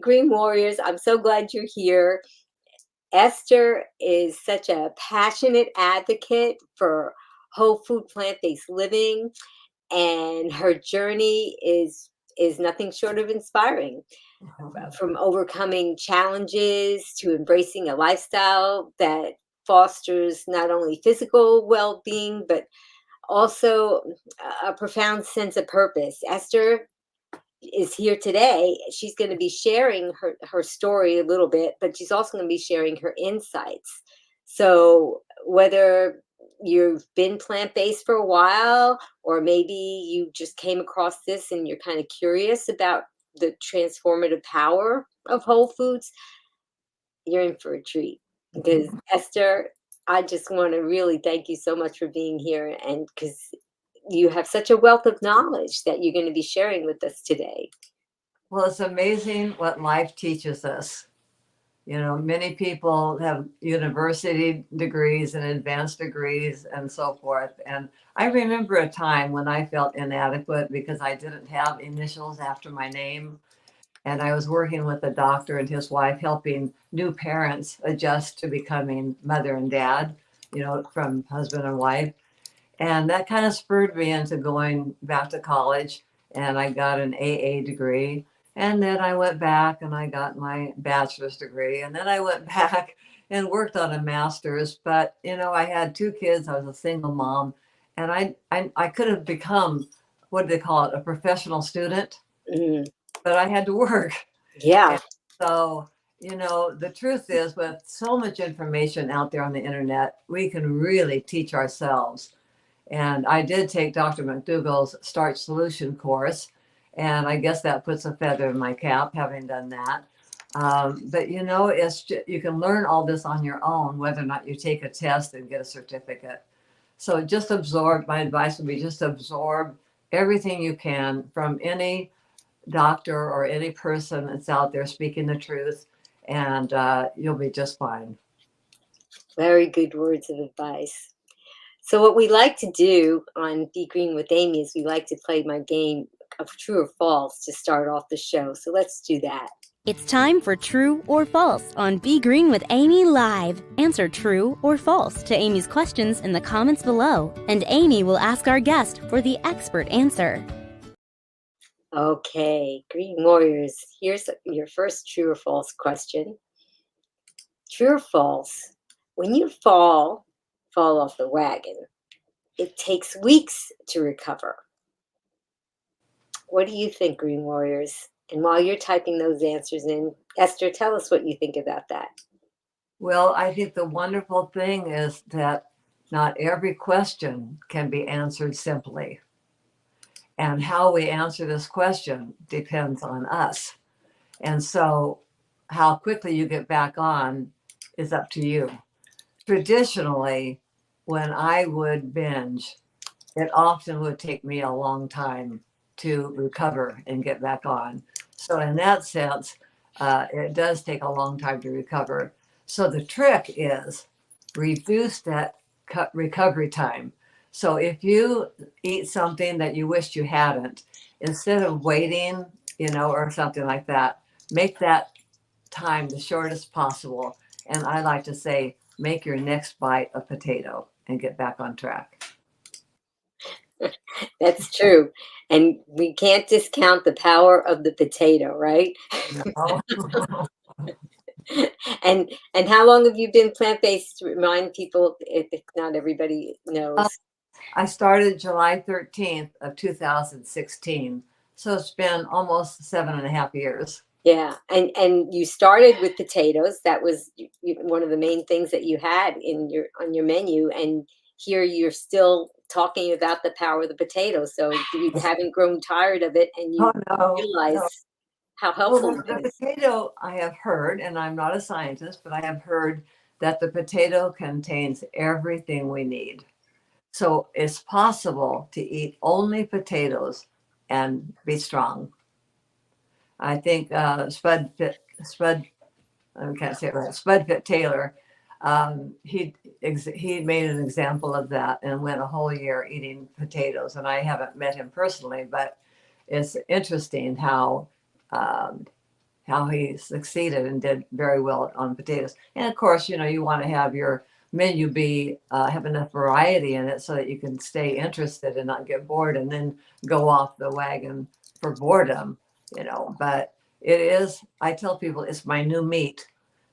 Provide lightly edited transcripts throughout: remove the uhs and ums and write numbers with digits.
Green Warriors, I'm so glad you're here. Esther is such a passionate advocate for whole food plant-based living, and her journey is nothing short of inspiring. From overcoming challenges to embracing a lifestyle that fosters not only physical well-being but also a profound sense of purpose. Esther is here today. She's going to be sharing her story a little bit, but she's also going to be sharing her insights. So whether you've been plant-based for a while, or maybe you just came across this and you're kind of curious about the transformative power of whole foods, you're in for a treat. Because Esther, I just want to really thank you so much for being here, and because you have such a wealth of knowledge that you're going to be sharing with us today. Well, it's amazing what life teaches us. Many people have university degrees and advanced degrees and so forth. And I remember a time when I felt inadequate because I didn't have initials after my name. And I was working with a doctor and his wife, helping new parents adjust to becoming mother and dad, from husband and wife. And that kind of spurred me into going back to college. And I got an AA degree. And then I went back and I got my bachelor's degree. And then I went back and worked on a master's. But, I had two kids. I was a single mom. And I could have become, what do they call it, a professional student. Mm, But I had to work. yeah. And so, the truth is, with so much information out there on the internet, we can really teach ourselves. And I did take Dr. McDougall's Starch Solution course. And I guess that puts a feather in my cap, having done that. But you can learn all this on your own, whether or not you take a test and get a certificate. So just absorb, my advice would be just absorb everything you can from any doctor or any person that's out there speaking the truth, and you'll be just fine. Very good words of advice. So what we like to do on Be Green with Amy is we like to play my game of true or false to start off the show. So let's do that. It's time for True or False on Be Green with Amy Live. Answer true or false to Amy's questions in the comments below, and Amy will ask our guest for the expert answer. Okay, Green Warriors, here's your first true or false question. True or false? When you fall off the wagon, it takes weeks to recover. What do you think, Green Warriors? And while you're typing those answers in, Esther, tell us what you think about that. Well, I think the wonderful thing is that not every question can be answered simply. And how we answer this question depends on us. And so how quickly you get back on is up to you. Traditionally, when I would binge, it often would take me a long time to recover and get back on. So in that sense, it does take a long time to recover. So the trick is reduce that recovery time. So if you eat something that you wished you hadn't, instead of waiting, or something like that, make that time the shortest possible. And I like to say, make your next bite a potato and get back on track. That's true. And we can't discount the power of the potato, right? No. And how long have you been plant-based, to remind people if not everybody knows? I started July 13th of 2016. So it's been almost 7.5 years. Yeah, and you started with potatoes. That was one of the main things that you had on your menu, and here you're still talking about the power of the potato. So you haven't grown tired of it, and you realize how helpful Well, it the is. potato, I have heard, and I'm not a scientist, but I have heard that the potato contains everything we need. So it's possible to eat only potatoes and be strong. I think Spud, I can't say it right, Spud Taylor, he made an example of that and went a whole year eating potatoes. And I haven't met him personally, but it's interesting how how he succeeded and did very well on potatoes. And of course, you want to have your menu be have enough variety in it so that you can stay interested and not get bored and then go off the wagon for boredom. But it is, I tell people, it's my new meat.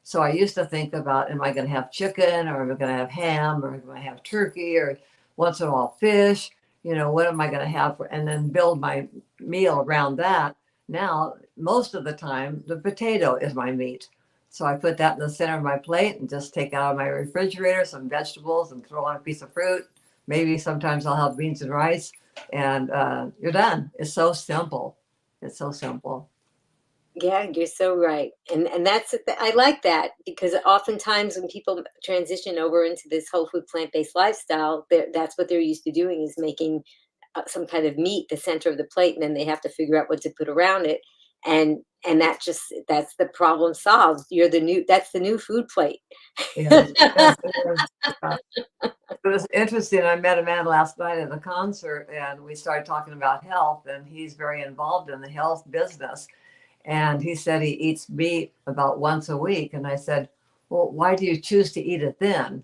So I used to think about, am I going to have chicken, or am I going to have ham, or am I going to have turkey, or once in a while fish? What am I going to have and then build my meal around that. Now, most of the time, the potato is my meat. So I put that in the center of my plate and just take out of my refrigerator some vegetables and throw on a piece of fruit. Maybe sometimes I'll have beans and rice, and you're done. It's so simple. It's so simple. Yeah, you're so right. And that's, I like that, because oftentimes when people transition over into this whole food plant-based lifestyle, that's what they're used to doing, is making some kind of meat the center of the plate, and then they have to figure out what to put around it. And that's the problem solved. That's the new food plate. Yes, yes, it is. It was interesting. I met a man last night at a concert, and we started talking about health, and he's very involved in the health business. And he said he eats meat about once a week. And I said, well, why do you choose to eat it then?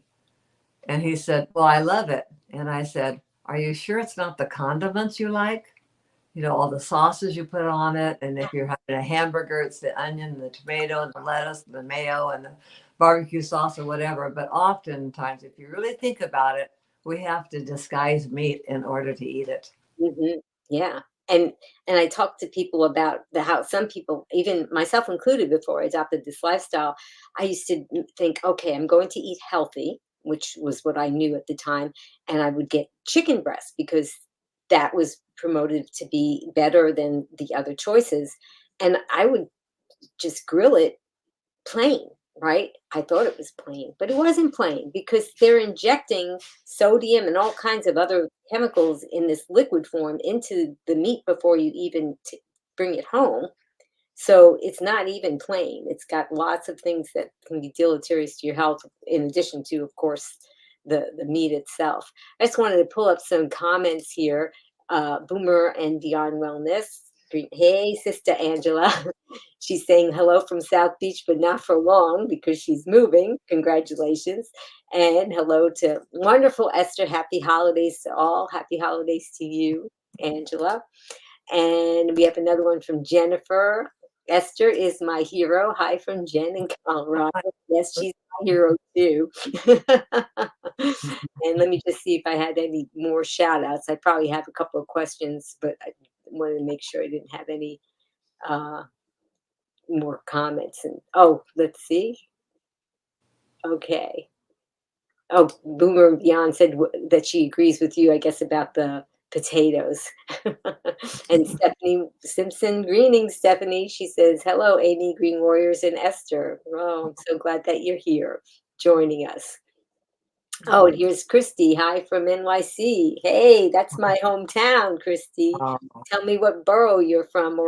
And he said, well, I love it. And I said, are you sure it's not the condiments you like? All the sauces you put on it. And if you're having a hamburger, it's the onion, the tomato, the lettuce, the mayo, and the barbecue sauce or whatever. But oftentimes, if you really think about it, we have to disguise meat in order to eat it. Hmm. Yeah. And I talk to people about how some people, even myself included, before I adopted this lifestyle, I used to think, okay, I'm going to eat healthy, which was what I knew at the time, and I would get chicken breast because that was promoted to be better than the other choices, and I would just grill it plain, right? I thought it was plain, but it wasn't plain, because they're injecting sodium and all kinds of other chemicals in this liquid form into the meat before you even bring it home. So it's not even plain. It's got lots of things that can be deleterious to your health, in addition to, of course, the meat itself. I just wanted to pull up some comments here. Boomer and Beyond Wellness. Hey, Sister Angela. She's saying hello from South Beach, but not for long because she's moving. Congratulations. And hello to wonderful Esther. Happy holidays to all. Happy holidays to you, Angela. And we have another one from Jennifer. Esther is my hero. Hi from Jen in Colorado. Yes, she's my hero too. And let me just see if I had any more shout outs. I probably have a couple of questions, but I wanted to make sure I didn't have any more comments. And let's see. Okay. Oh, Boomer Beyond said that she agrees with you, I guess, about the potatoes. And Stephanie Simpson, greetings, Stephanie. She says, hello, Amy, Green Warriors, and Esther. Oh, I'm so glad that you're here joining us. Oh, and here's Christy. Hi from NYC. Hey, that's my hometown, Christy. Tell me what borough you're from,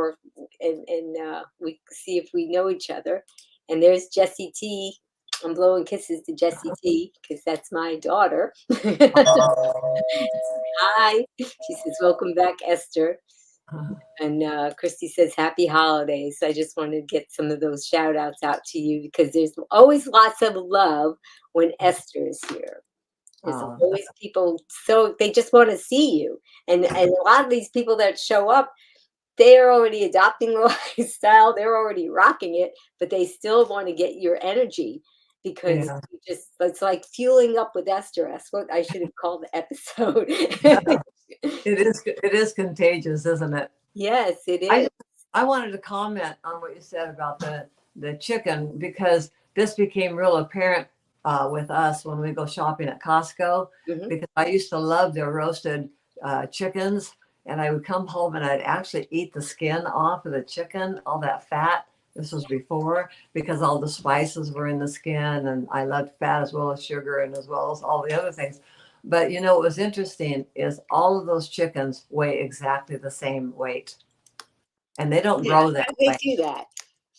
and we see if we know each other. And there's Jessie T. I'm blowing kisses to Jessie T because that's my daughter. Hi. She says, welcome back, Esther. And Christy says, happy holidays. I just wanted to get some of those shout outs out to you, because there's always lots of love when Esther is here. There's always people, so they just want to see you. And a lot of these people that show up, they're already adopting the lifestyle. They're already rocking it, but they still want to get your energy, because it's like fueling up with Esther. That's what I should have called the episode. It is contagious, isn't it? Yes, it is. I wanted to comment on what you said about the chicken, because this became real apparent with us when we go shopping at Costco, because I used to love their roasted chickens, and I would come home and I'd actually eat the skin off of the chicken, all that fat. This was before, because all the spices were in the skin, and I loved fat as well as sugar and as well as all the other things. But what was interesting is all of those chickens weigh exactly the same weight, and they don't grow that way. They do that.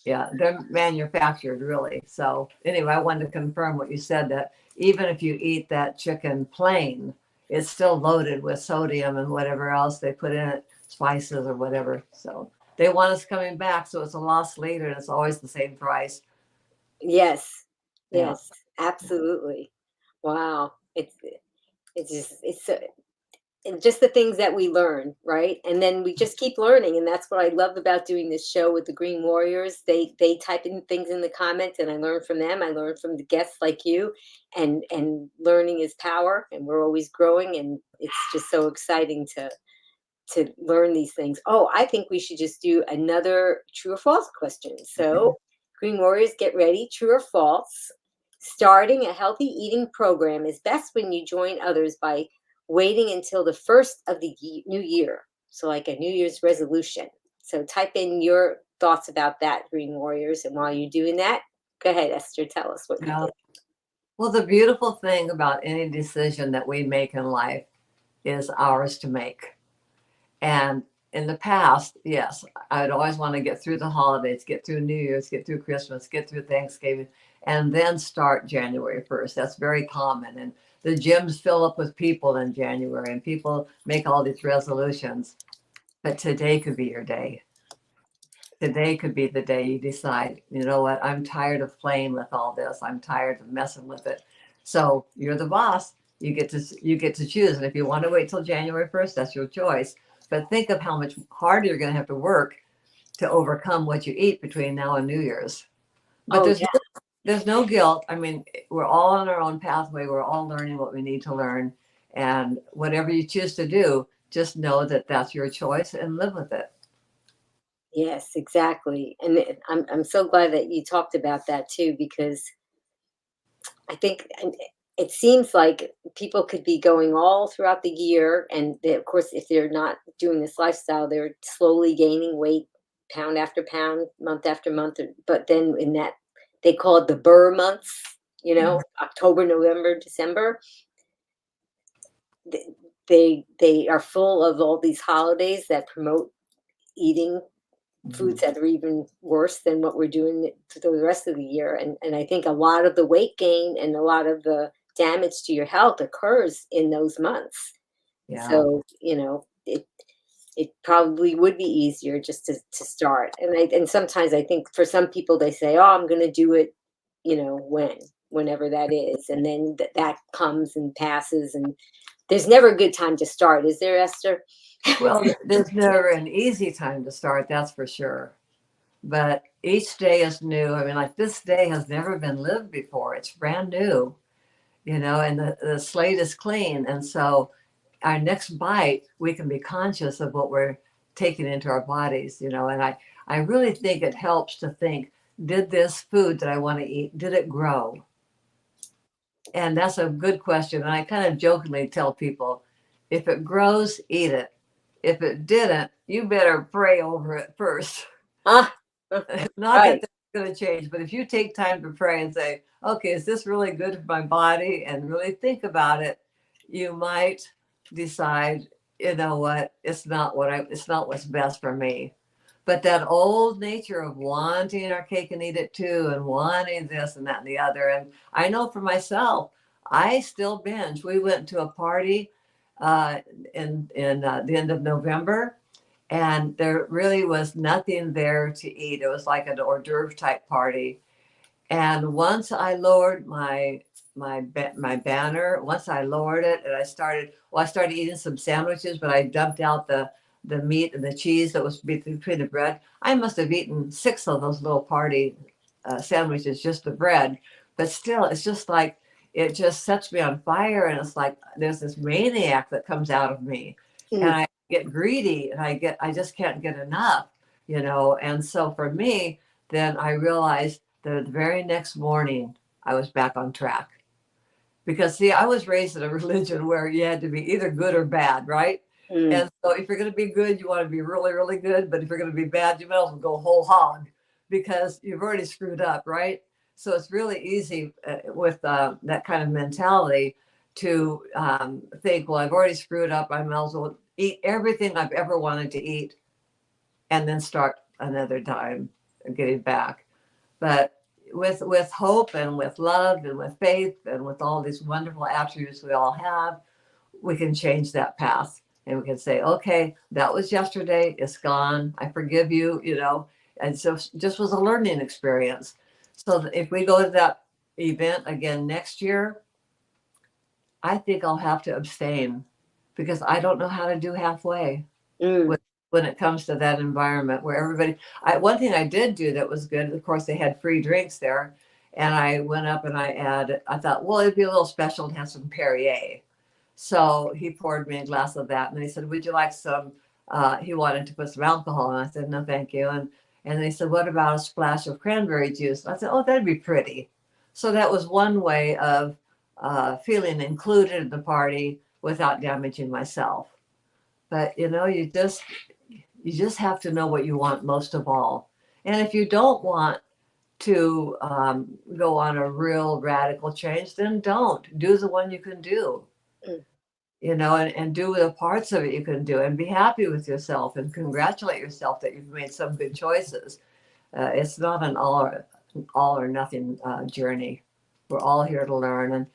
Yeah, they're manufactured, really. So anyway, I wanted to confirm what you said, that even if you eat that chicken plain, it's still loaded with sodium and whatever else they put in it, spices or whatever. So They want us coming back, so it's a loss later, and it's always the same price. Yes. Yeah. Yes. Absolutely. Wow. It's just it's so, and just the things that we learn, right? And then we just keep learning, and that's what I love about doing this show with the Green Warriors. They type in things in the comments, and I learn from them. I learn from the guests like you, and learning is power, and we're always growing, and it's just so exciting to learn these things. Oh, I think we should just do another true or false question. So, Green Warriors, get ready. True or false? Starting a healthy eating program is best when you join others by waiting until the first of the new year. So, like a New Year's resolution. So, type in your thoughts about that, Green Warriors. And while you're doing that, go ahead, Esther, tell us what you Yeah. think. Well, the beautiful thing about any decision that we make in life is ours to make. And in the past, yes, I'd always want to get through the holidays, get through New Year's, get through Christmas, get through Thanksgiving, and then start January 1st. That's very common. And the gyms fill up with people in January, and people make all these resolutions. But today could be your day. Today could be the day you decide, you know what, I'm tired of playing with all this. I'm tired of messing with it. So you're the boss. You get to choose. And if you want to wait till January 1st, that's your choice. But think of how much harder you're going to have to work to overcome what you eat between now and New Year's. But Oh, there's no guilt. I mean, we're all on our own pathway. We're all learning what we need to learn. And whatever you choose to do, just know that that's your choice and live with it. yes, exactly. And I'm so glad that you talked about that too, because I think and it seems like people could be going all throughout the year, and they, of course, if they're not doing this lifestyle, they're slowly gaining weight, pound after pound, month after month. But then in that, they call it the Burr months, October, November, December. They are full of all these holidays that promote eating foods that are even worse than what we're doing for the rest of the year. And I think a lot of the weight gain and a lot of the damage to your health occurs in those months. Yeah. So, it probably would be easier just to start. And sometimes I think for some people they say, oh, I'm going to do it, whenever that is. And then that comes and passes. And there's never a good time to start, is there, Esther? Well, there's never an easy time to start, that's for sure. But each day is new. I mean, like this day has never been lived before. It's brand new, and the slate is clean. And so our next bite, we can be conscious of what we're taking into our bodies, and I really think it helps to think, did this food that I want to eat, did it grow? And that's a good question. And I kind of jokingly tell people, if it grows, eat it. If it didn't, you better pray over it first. Ah, Not that right. that's going to change, but if you take time to pray and say, okay, is this really good for my body? And really think about it, you might decide, you know what, it's not what's best for me. But that old nature of wanting our cake and eat it too, and wanting this and that and the other. And I know for myself, I still binge. We went to a party uh, in the end of November, and there really was nothing there to eat. It was like an hors d'oeuvre type party. And once I lowered my banner, once I lowered it, and I started eating some sandwiches, but I dumped out the meat and the cheese that was between the bread. I must have eaten 6 of those little party sandwiches, just the bread. But still, it's just like it just sets me on fire, and it's like there's this maniac that comes out of me, and Mm, I get greedy, and I just can't get enough. And so for me, then I realized the very next morning I was back on track. Because see, I was raised in a religion where you had to be either good or bad, right? mm, And so if you're going to be good, you want to be really, really good. But if you're going to be bad, you might as well go whole hog because you've already screwed up, right? So it's really easy with that kind of mentality to think, well, I've already screwed up. I might as well eat everything I've ever wanted to eat and then start another time getting back. But with hope and with love and with faith and with all these wonderful attributes we all have, we can change that path. And we can say, okay, that was yesterday. It's gone. I forgive you, And so just was a learning experience. So if we go to that event again next year, I think I'll have to abstain because I don't know how to do halfway Mm. when it comes to that environment where everybody. One thing I did do that was good. Of course, they had free drinks there, and I went up and I thought, well, it'd be a little special to have some Perrier. So he poured me a glass of that, and he said, "Would you like some?" He wanted to put some alcohol, and I said, "No, thank you." And they said, "What about a splash of cranberry juice?" I said, "Oh, that'd be pretty." So that was one way of feeling included in the party without damaging myself. But you just have to know what you want most of all. And if you don't want to go on a real radical change, then don't do the one you can do. Mm. And do the parts of it you can do and be happy with yourself and congratulate yourself that you've made some good choices. It's not an all or nothing journey. We're all here to learn. And,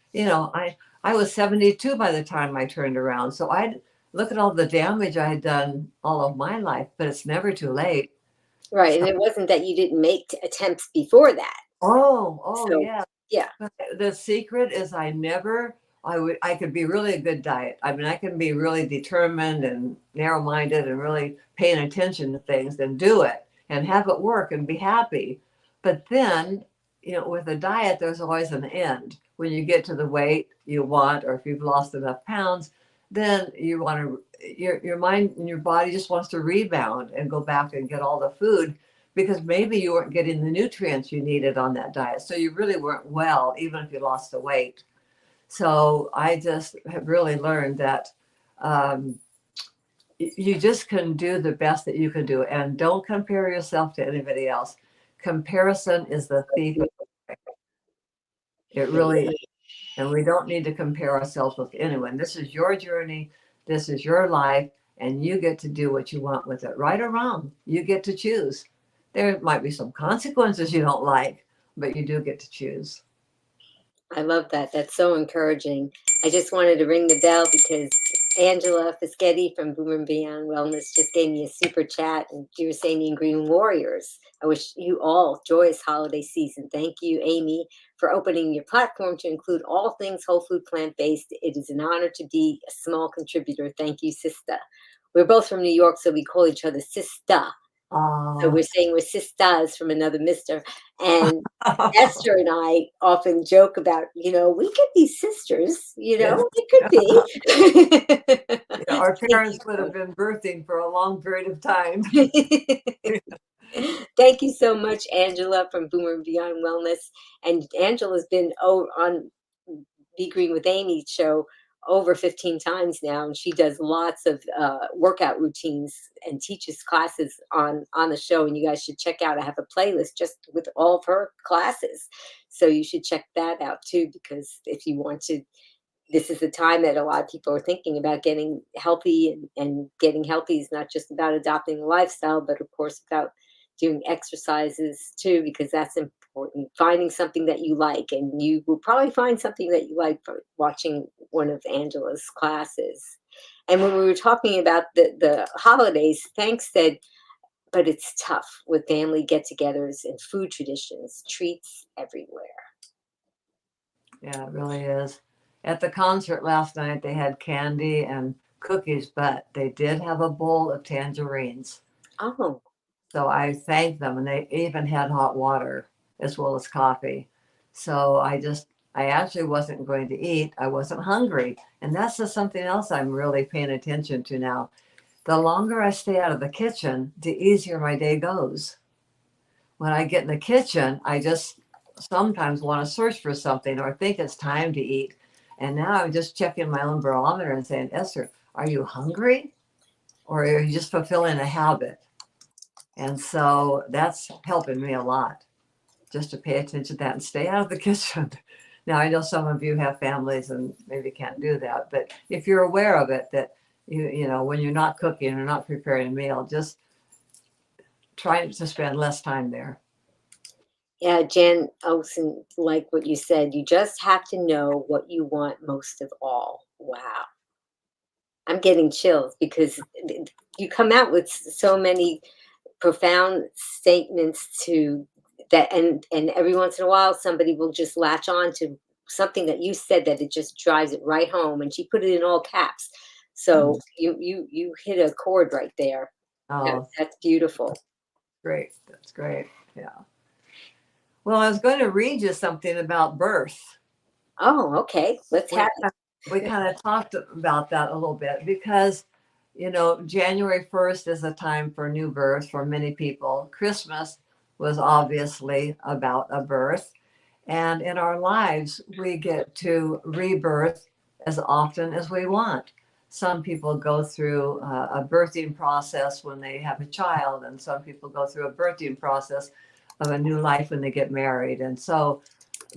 I was 72 by the time I turned around. So I look at all the damage I had done all of my life, but it's never too late. Right, So, and it wasn't that you didn't make attempts before that. oh, So, yeah. yeah. But the secret is I could be really a good diet. I mean, I can be really determined and narrow-minded and really paying attention to things and do it and have it work and be happy. But then, with a diet, there's always an end. When you get to the weight you want, or if you've lost enough pounds, then you want to, your mind and your body just wants to rebound and go back and get all the food because maybe you weren't getting the nutrients you needed on that diet. So you really weren't well, even if you lost the weight. So I just have really learned that um, you just can do the best that you can do and don't compare yourself to anybody else. Comparison is the thief of joy. It really is. And we don't need to compare ourselves with anyone. This is your journey. This is your life. And you get to do what you want with it, right or wrong. You get to choose. There might be some consequences you don't like, but you do get to choose. I love that. That's so encouraging. I just wanted to ring the bell because Angela Fischetti from Boomer and Beyond Wellness just gave me a super chat, and she was saying the Green Warriors. I wish you all joyous holiday season. Thank you, Amy, for opening your platform to include all things whole food plant based. It is an honor to be a small contributor. Thank you, Sista. We're both from New York, so we call each other Sista. So Oh, we're saying we're sisters from another mister. And Esther and I often joke about, we could be sisters, yes. it could be. Yeah, our Thank parents would have been birthing for a long period of time. you. Thank you so much, Angela from Boomer and Beyond Wellness. And Angela's been on Be Green with Amy show over 15 times now, and she does lots of workout routines and teaches classes on the show, and you guys should check out. I have a playlist just with all of her classes, so you should check that out too, because if you want to, this is the time that a lot of people are thinking about getting healthy, and getting healthy is not just about adopting a lifestyle, but of course about doing exercises too, because that's important. Finding something that you like, and you will probably find something that you like from watching one of Angela's classes. And when we were talking about the holidays, thanks said, but it's tough with family get-togethers and food traditions, treats everywhere. Yeah, it really is. At the concert last night, they had candy and cookies, but they did have a bowl of tangerines. Oh, So I thanked them, and they even had hot water as well as coffee. So I actually wasn't going to eat. I wasn't hungry. And that's just something else I'm really paying attention to now. The longer I stay out of the kitchen, the easier my day goes. When I get in the kitchen, I just sometimes want to search for something or think it's time to eat. And now I'm just checking my own barometer and saying, Esther, are you hungry or are you just fulfilling a habit? And so that's helping me a lot, just to pay attention to that and stay out of the kitchen. Now, I know some of you have families and maybe can't do that, but if you're aware of it, that when you're not cooking or not preparing a meal, just try to spend less time there. yeah, Jan Olson, like what you said, you just have to know what you want most of all. Wow. I'm getting chills because you come out with so many profound statements to that, and every once in a while somebody will just latch on to something that you said that it just drives it right home, and she put it in all caps. So you hit a chord right there. Oh, That's beautiful. great. That's great. Yeah. Well, I was going to read you something about birth. Oh, okay, let's have it. We kind of talked about that a little bit because, January 1st is a time for new birth for many people. Christmas was obviously about a birth. And in our lives, we get to rebirth as often as we want. Some people go through a birthing process when they have a child, and some people go through a birthing process of a new life when they get married. And so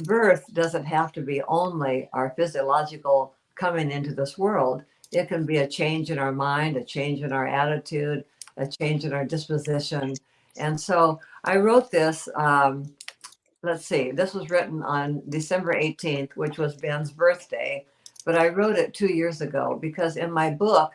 birth doesn't have to be only our physiological coming into this world. It can be a change in our mind, a change in our attitude, a change in our disposition. And so I wrote this. Let's see, this was written on December 18th, which was Ben's birthday, but I wrote it 2 years ago because in my book,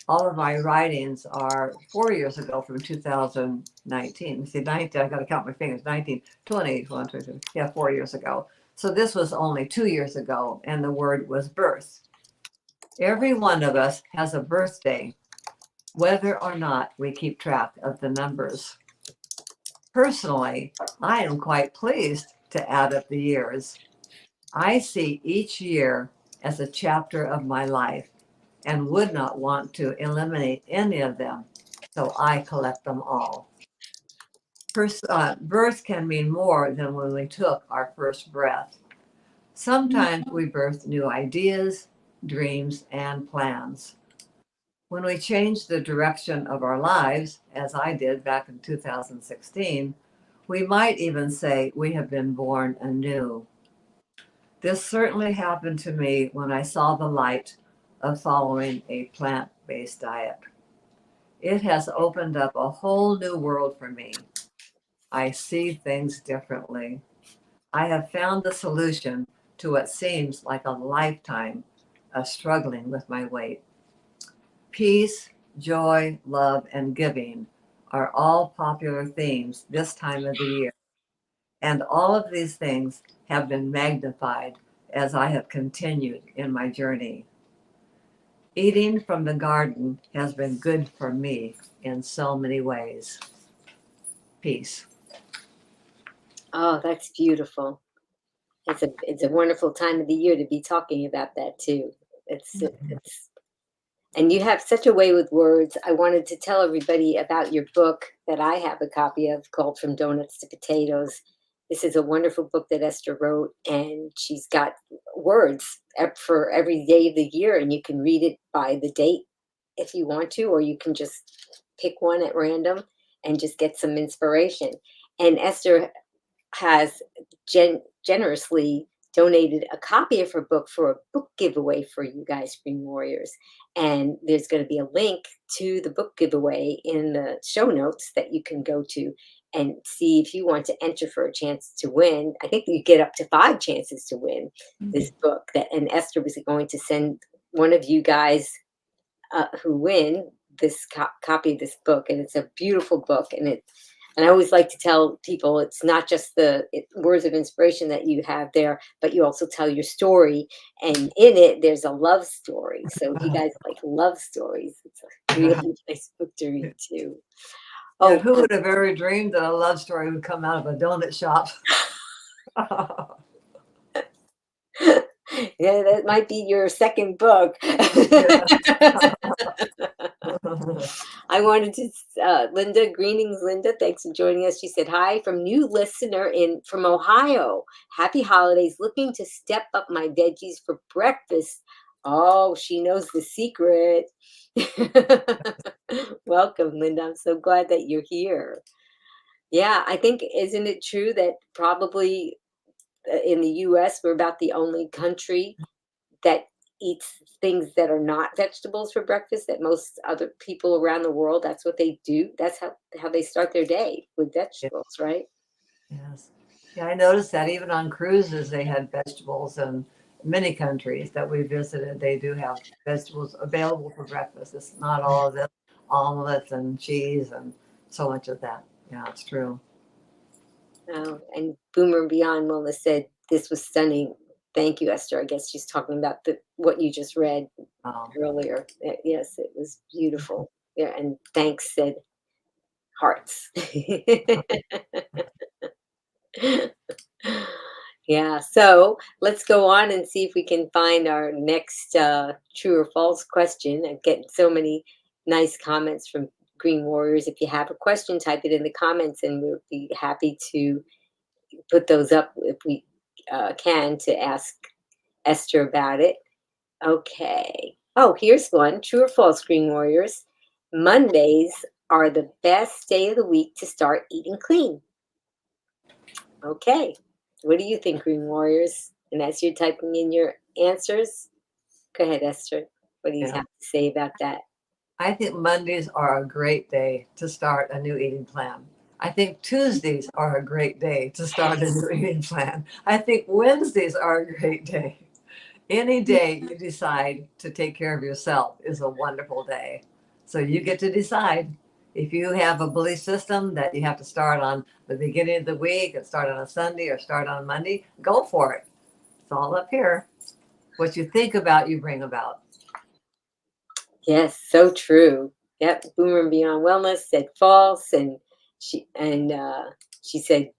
all of my writings are 4 years ago from 2019. See, 19, I got to count my fingers, 19, 20, 1, 2, 3, yeah, 4 years ago. So this was only 2 years ago, and the word was birth. Every one of us has a birthday, whether or not we keep track of the numbers. Personally, I am quite pleased to add up the years. I see each year as a chapter of my life and would not want to eliminate any of them, so I collect them all. Birth can mean more than when we took our first breath. Sometimes we birth new ideas, dreams, and plans. When we change the direction of our lives, as I did back in 2016, we might even say we have been born anew. This certainly happened to me when I saw the light of following a plant based diet. It has opened up a whole new world for me. I see things differently. I have found the solution to what seems like a lifetime of struggling with my weight. Peace, joy, love, and giving are all popular themes this time of the year. And all of these things have been magnified as I have continued in my journey. Eating from the garden has been good for me in so many ways. Peace. Oh, that's beautiful. It's a wonderful time of the year to be talking about that too. It's and you have such a way with words. I wanted to tell everybody about your book that I have a copy of called From Donuts to Potatoes. This is a wonderful book that Esther wrote, and she's got words for every day of the year, and you can read it by the date if you want to, or you can just pick one at random and just get some inspiration. And Esther has generously donated a copy of her book for a book giveaway for you guys, Green Warriors. And there's going to be a link to the book giveaway in the show notes that you can go to and see if you want to enter for a chance to win. I think you get up to 5 chances to win this book. And Esther was going to send one of you guys who win this copy of this book, and it's a beautiful book, and I always like to tell people it's not just the words of inspiration that you have there, but you also tell your story. And in it, there's a love story. So if you guys like love stories, it's a really nice book to read too. Yeah, who would have ever dreamed that a love story would come out of a donut shop? Yeah, that might be your second book. I wanted to, Linda, greetings, Linda. Thanks for joining us. She said, hi from new listener from Ohio. Happy holidays. Looking to step up my veggies for breakfast. Oh, she knows the secret. Welcome, Linda. I'm so glad that you're here. Yeah, I think, isn't it true that probably in the US, we're about the only country that eats things that are not vegetables for breakfast, that most other people around the world, that's what they do. That's how they start their day, with vegetables, right? Yes. Yeah, I noticed that even on cruises, they had vegetables and many countries that we visited, they do have vegetables available for breakfast. It's not all of this omelets and cheese and so much of that. Yeah, it's true. And Boomer Beyond Wellness said this was stunning. Thank you, Esther. I guess she's talking about what you just read earlier. Yes, it was beautiful. Yeah, and thanks said hearts. Yeah, so let's go on and see if we can find our next true or false question. I'm getting so many nice comments from Green Warriors. If you have a question, type it in the comments and we'll be happy to put those up if we can to ask Esther about it. Okay. Oh, here's one. True or false, Green Warriors? Mondays are the best day of the week to start eating clean. Okay. What do you think, Green Warriors? And as you're typing in your answers, go ahead, Esther. What do you have to say about that? I think Mondays are a great day to start a new eating plan. I think Tuesdays are a great day to start a new eating plan. I think Wednesdays are a great day. Any day you decide to take care of yourself is a wonderful day. So you get to decide. If you have a belief system that you have to start on the beginning of the week and start on a Sunday or start on a Monday, go for it. It's all up here. What you think about, you bring about. Yes, so true. Yep, Boomer Beyond Wellness said false, and she said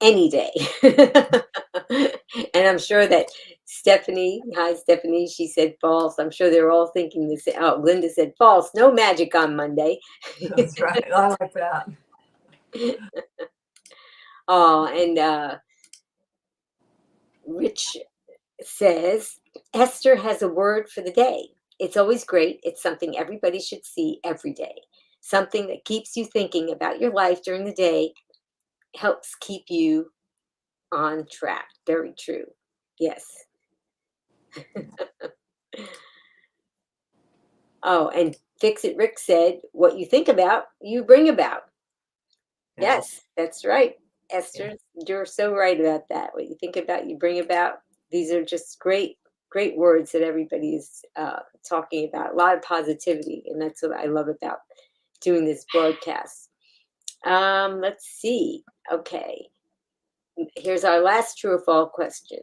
any day. And I'm sure that Stephanie, hi Stephanie, she said false. I'm sure they're all thinking the same. Oh, Linda said false. No magic on Monday. That's right. I like that. Oh, and Rich says Esther has a word for the day. It's always great. It's something everybody should see every day. Something that keeps you thinking about your life during the day, helps keep you on track. Very true. Yes. Oh, and Fix It Rick said, what you think about, you bring about. Yes, that's right. Esther, you're so right about that. What you think about, you bring about. These are just great, great words that everybody is talking about. A lot of positivity, and that's what I love about doing this broadcast. Let's see. Okay. Here's our last true or false question.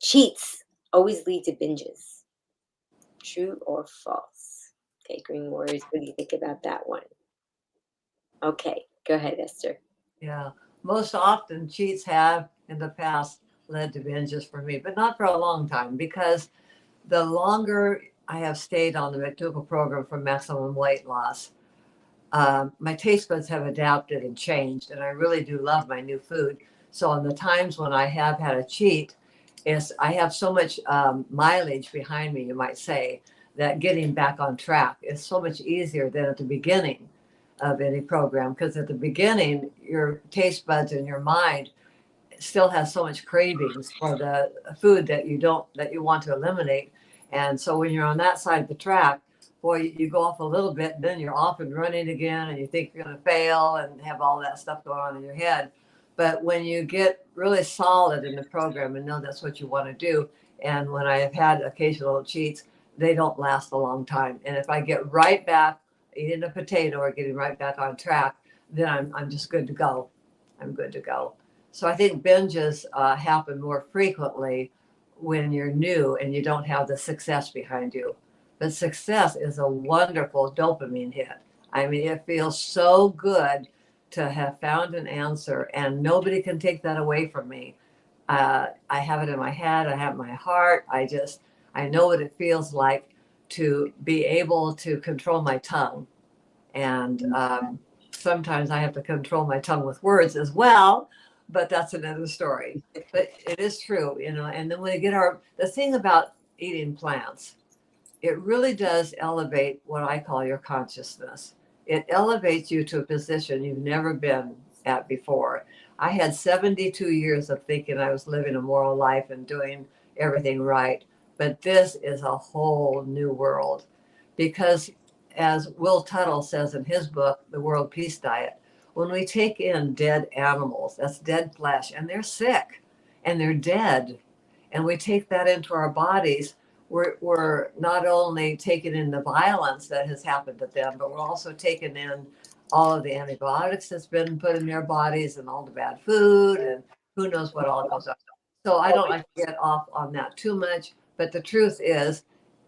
Cheats always lead to binges. True or false? Okay, Green Warriors, what do you think about that one? Okay, go ahead, Esther. Yeah. Most often, cheats have in the past led to binges for me, but not for a long time, because the longer I have stayed on the McDougall program for maximum weight loss, my taste buds have adapted and changed, and I really do love my new food. So on the times when I have had a cheat, I have so much mileage behind me, you might say, that getting back on track is so much easier than at the beginning of any program. Because at the beginning, your taste buds and your mind still has so much cravings for the food that you want to eliminate. And so when you're on that side of the track, boy, you go off a little bit, and then you're off and running again, and you think you're going to fail and have all that stuff going on in your head. But when you get really solid in the program and know that's what you want to do, and when I have had occasional cheats, they don't last a long time. And if I get right back eating a potato or getting right back on track, then I'm just good to go. I'm good to go. So I think binges happen more frequently when you're new and you don't have the success behind you. But success is a wonderful dopamine hit. I mean, it feels so good to have found an answer, and nobody can take that away from me. I have it in my head. I have my heart. I know what it feels like to be able to control my tongue. And sometimes I have to control my tongue with words as well, but that's another story. But it is true, and then when we the thing about eating plants, it really does elevate what I call your consciousness. It elevates you to a position you've never been at before. I had 72 years of thinking I was living a moral life and doing everything right. But this is a whole new world, because as Will Tuttle says in his book, The World Peace Diet, when we take in dead animals, that's dead flesh, and they're sick and they're dead, and we take that into our bodies, we're not only taking in the violence that has happened to them, but we're also taking in all of the antibiotics that's been put in their bodies and all the bad food and who knows what all goes on. So I don't like to get off on that too much, but the truth is,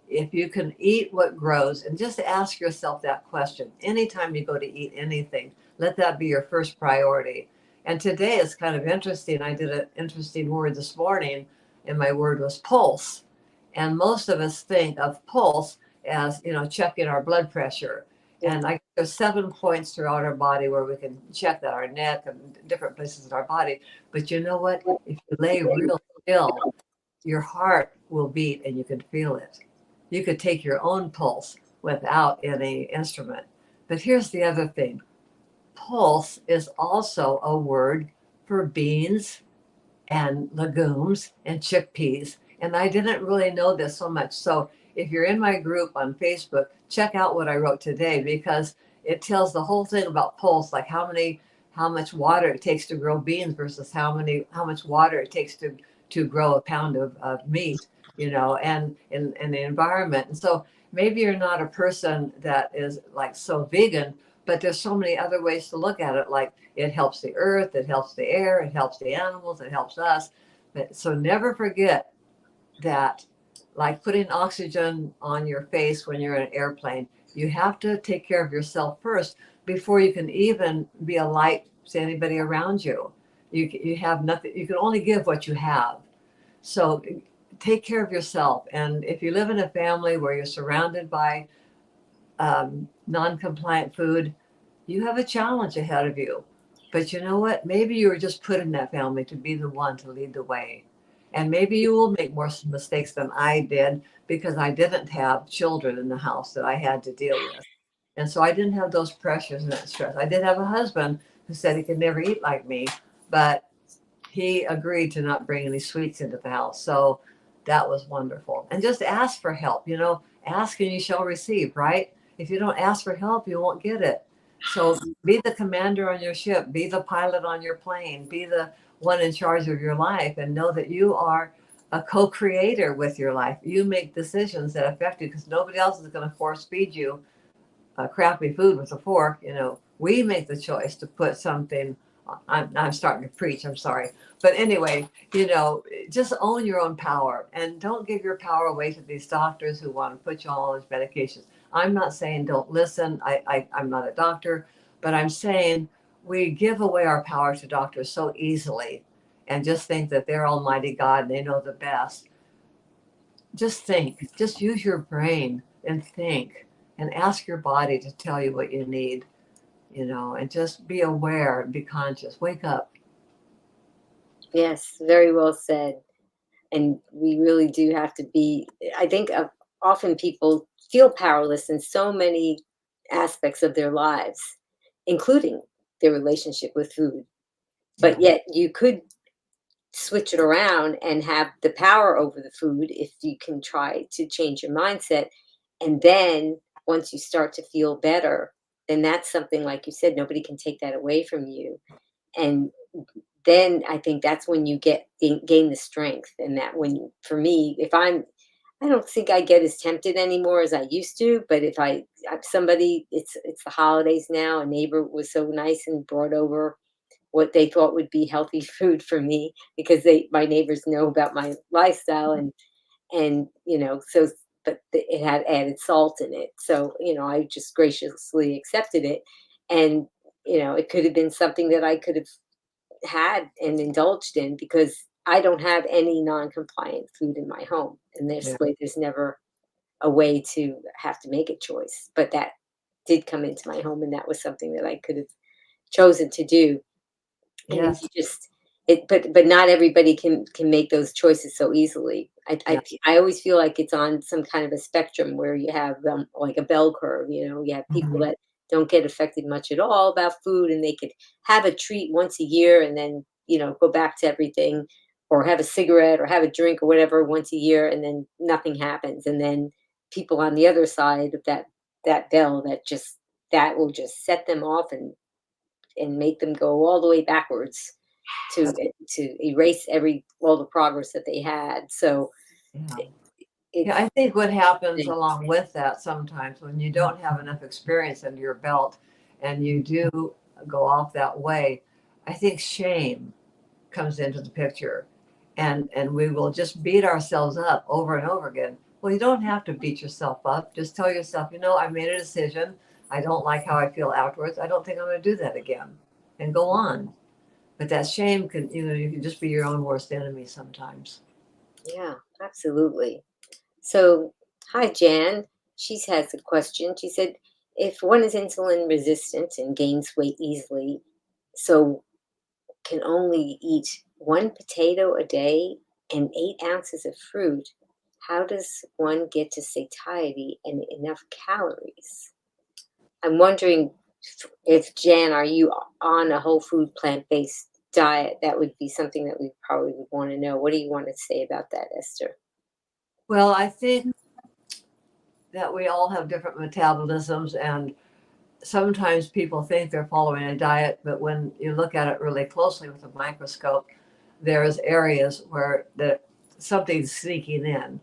if you can eat what grows, and just ask yourself that question anytime you go to eat anything, let that be your first priority. And today is kind of interesting. I did an interesting word this morning, and my word was pulse. And most of us think of pulse as, checking our blood pressure. And there's 7 points throughout our body where we can check that, our neck and different places in our body. But you know what? If you lay real still, your heart will beat and you can feel it. You could take your own pulse without any instrument. But here's the other thing. Pulse is also a word for beans and legumes and chickpeas. And I didn't really know this so much. So if you're in my group on Facebook, check out what I wrote today, because it tells the whole thing about pulse, like how much water it takes to grow beans versus how much water it takes to grow a pound of meat, and in the environment. And so maybe you're not a person that is like so vegan, but there's so many other ways to look at it. Like, it helps the earth, it helps the air, it helps the animals, it helps us. So never forget that, like putting oxygen on your face when you're in an airplane, you have to take care of yourself first before you can even be a light to anybody around you. You have nothing, you can only give what you have. So take care of yourself. And if you live in a family where you're surrounded by non-compliant food, you have a challenge ahead of you. But you know what? Maybe you were just put in that family to be the one to lead the way. And maybe you will make more mistakes than I did, because I didn't have children in the house that I had to deal with. And so I didn't have those pressures and that stress. I did have a husband who said he could never eat like me, but he agreed to not bring any sweets into the house. So that was wonderful. And just ask for help. Ask and you shall receive, right? If you don't ask for help, you won't get it. So be the commander on your ship, be the pilot on your plane, be the one in charge of your life, and know that you are a co-creator with your life. You make decisions that affect you, because nobody else is going to force feed you crappy food with a fork. We make the choice to put something. I'm starting to preach, I'm sorry. But anyway, just own your own power, and don't give your power away to these doctors who want to put you on all these medications. I'm not saying don't listen. I'm not a doctor, but I'm saying we give away our power to doctors so easily and just think that they're Almighty God and they know the best. Just think, just use your brain and think, and ask your body to tell you what you need, and just be aware, be conscious, wake up. Yes, very well said. And we really do have to be, I think often people feel powerless in so many aspects of their lives, including their relationship with food. But Yeah. yet you could switch it around and have the power over the food if you can try to change your mindset. And then once you start to feel better, then that's something, like you said, nobody can take that away from you. And then I think that's when you gain the strength. And that, when, for me, I don't think I get as tempted anymore as I used to. But if somebody, it's the holidays now, a neighbor was so nice and brought over what they thought would be healthy food for me, because my neighbors know about my lifestyle, and so, but it had added salt in it, so I just graciously accepted it. And it could have been something that I could have had and indulged in, because I don't have any non-compliant food in my home, and Yeah. there's never a way to have to make a choice. But that did come into my home, and that was something that I could have chosen to do. And Yes. you just but not everybody can make those choices so easily. Yeah. I always feel like it's on some kind of a spectrum, where you have like a bell curve. You have people Mhm. that don't get affected much at all about food, and they could have a treat once a year, and then go back to everything, or have a cigarette or have a drink or whatever once a year, and then nothing happens. And then people on the other side of that bell, that will just set them off and make them go all the way backwards. to erase all the progress that they had. So Yeah. it's Yeah, I think what happens along with that sometimes when you don't have enough experience under your belt and you do go off that way, I think shame comes into the picture. And we will just beat ourselves up over and over again. Well, you don't have to beat yourself up. Just tell yourself, I made a decision. I don't like how I feel afterwards. I don't think I'm going to do that again, and go on. But that shame can, you can just be your own worst enemy sometimes. yeah, absolutely. So, hi, Jan. She has a question. She said, if one is insulin resistant and gains weight easily, so can only eat one potato a day and 8 ounces of fruit, how does one get to satiety and enough calories? I'm wondering if, Jan, are you on a whole food plant-based diet? That would be something that we probably would want to know. What do you want to say about that, Esther? Well, I think that we all have different metabolisms, and sometimes people think they're following a diet, but when you look at it really closely with a microscope, there's areas where something's sneaking in.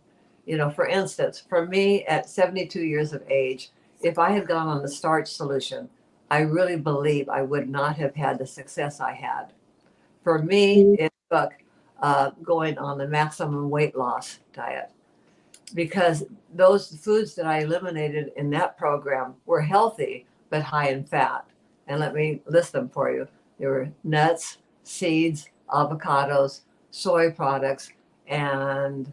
For instance, for me at 72 years of age, if I had gone on the starch solution, I really believe I would not have had the success I had. For me, it took going on the maximum weight loss diet, because those foods that I eliminated in that program were healthy but high in fat. And let me list them for you. There were nuts, seeds, avocados, soy products, and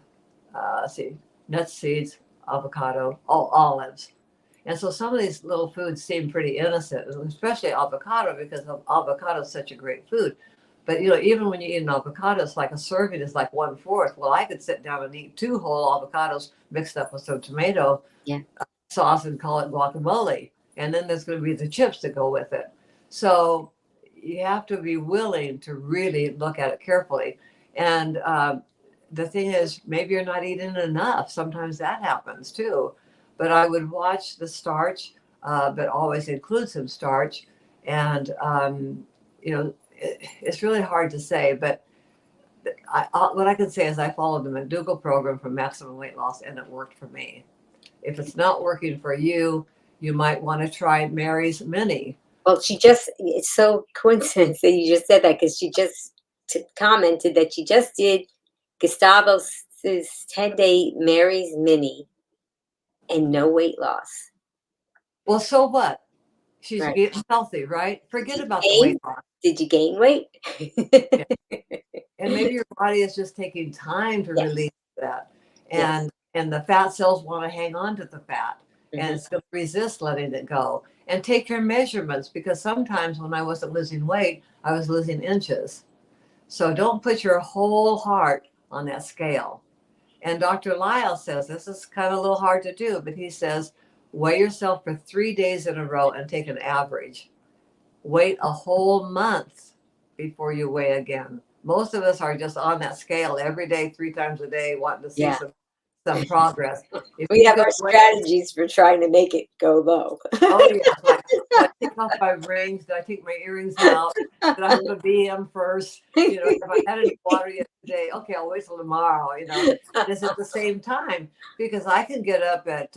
let's see, nuts, seeds, avocado, olives. And so some of these little foods seem pretty innocent, especially avocado, because avocado is such a great food. But even when you eat an avocado, it's like a serving is like 1/4. Well, I could sit down and eat 2 whole avocados mixed up with some tomato Yeah. sauce and call it guacamole. And then there's going to be the chips to go with it. So you have to be willing to really look at it carefully. And the thing is, maybe you're not eating enough. Sometimes that happens too. But I would watch the starch, but always include some starch. And, it's really hard to say. But what I can say is I followed the McDougall program for maximum weight loss, and it worked for me. If it's not working for you, you might want to try Mary's Mini. Well, it's so coincidence that you just said that, because she just commented that she just did Gustavo's 10-day Mary's Mini and no weight loss. Well, so what? She's Right. getting healthy, right? Forget Did you about the weight gain? loss. Did you gain weight? Yeah. And maybe your body is just taking time to Yes. release that. Yes. And the fat cells want to hang on to the fat, and Mhm. it's going to resist letting it go. And take your measurements, because sometimes when I wasn't losing weight, I was losing inches. So don't put your whole heart on that scale. And Dr. Lyle says this is kind of a little hard to do, but he says weigh yourself for 3 days in a row and take an average. Wait a whole month before you weigh again. Most of us are just on that scale every day, 3 times a day, wanting to see Yeah. some progress. If We you have could our wait, strategies for trying to make it go low. oh yeah, like, did I take off my rings? Did I take my earrings out? Did I have a BM first? If I had any water yesterday, okay, I'll wait till tomorrow. This at the same time, because I can get up at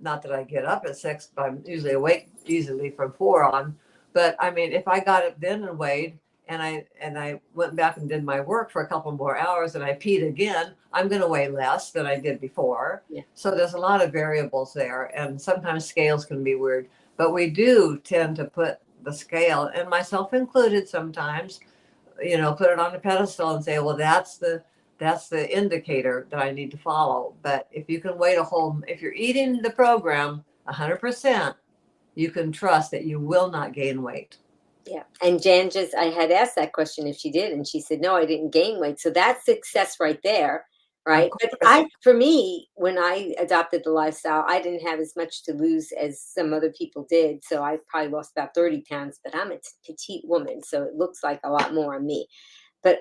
not that I get up at 6, but I'm usually awake easily from 4 on. But I mean, if I got up then and weighed, and I went back and did my work for a couple more hours, and I peed again, I'm going to weigh less than I did before. Yeah. So there's a lot of variables there, and sometimes scales can be weird. But we do tend to put the scale, and myself included, sometimes, put it on a pedestal and say, well, that's the indicator that I need to follow. But if you can wait if you're eating the program 100%, you can trust that you will not gain weight. Yeah. And I had asked that question if she did, and she said, no, I didn't gain weight. So that's success right there. Right. But for me, when I adopted the lifestyle, I didn't have as much to lose as some other people did. So I probably lost about 30 pounds, but I'm a petite woman. So it looks like a lot more on me. But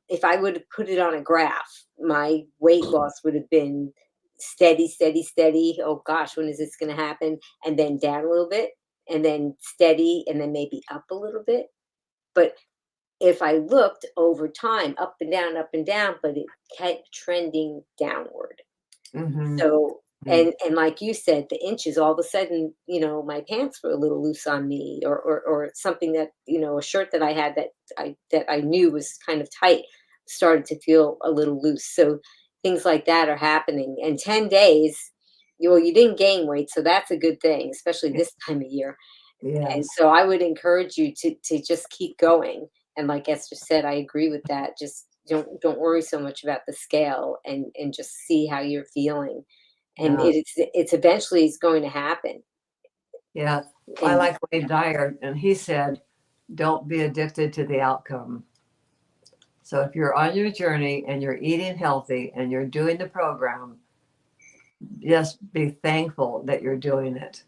if I would have put it on a graph, my weight loss would have been steady, steady, steady. Oh gosh, when is this going to happen? And then down a little bit, and then steady, and then maybe up a little bit. But if I looked over time, up and down, but it kept trending downward. Mm-hmm. So, Mm-hmm. and like you said, the inches, all of a sudden, my pants were a little loose on me, or something that, a shirt that I had that I knew was kind of tight started to feel a little loose. So things like that are happening. And 10 days, you didn't gain weight, so that's a good thing, especially this time of year. And Yes. so I would encourage you to just keep going. And like Esther said, I agree with that. Just don't worry so much about the scale, and just see how you're feeling. And Yeah. it's eventually it's going to happen. Yeah. I And like Wayne Dyer, and he said, don't be addicted to the outcome. So if you're on your journey and you're eating healthy and you're doing the program, just be thankful that you're doing it,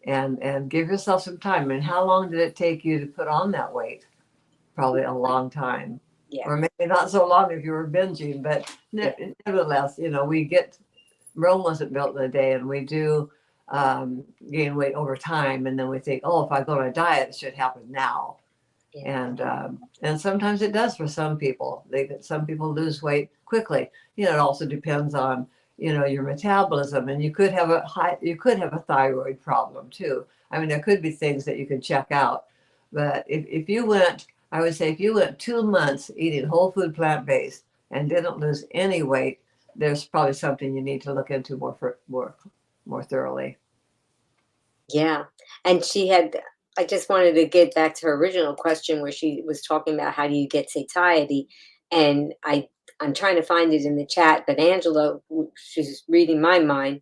and give yourself some time. And how long did it take you to put on that weight? Probably a long time, yeah, or maybe not so long if you were binging, but yeah, nevertheless, we get Rome wasn't built in a day, and we do gain weight over time, and then we think, oh, if I go on a diet, it should happen now. yeah, And sometimes it does for some people. Some people lose weight quickly. It also depends on your metabolism, and you could have a thyroid problem too. I mean, there could be things that you can check out. But if you went, I would say, if you went 2 months eating whole food plant based and didn't lose any weight, there's probably something you need to look into more thoroughly. yeah. And I just wanted to get back to her original question where she was talking about how do you get satiety, and I'm trying to find it in the chat, but Angela, she's reading my mind.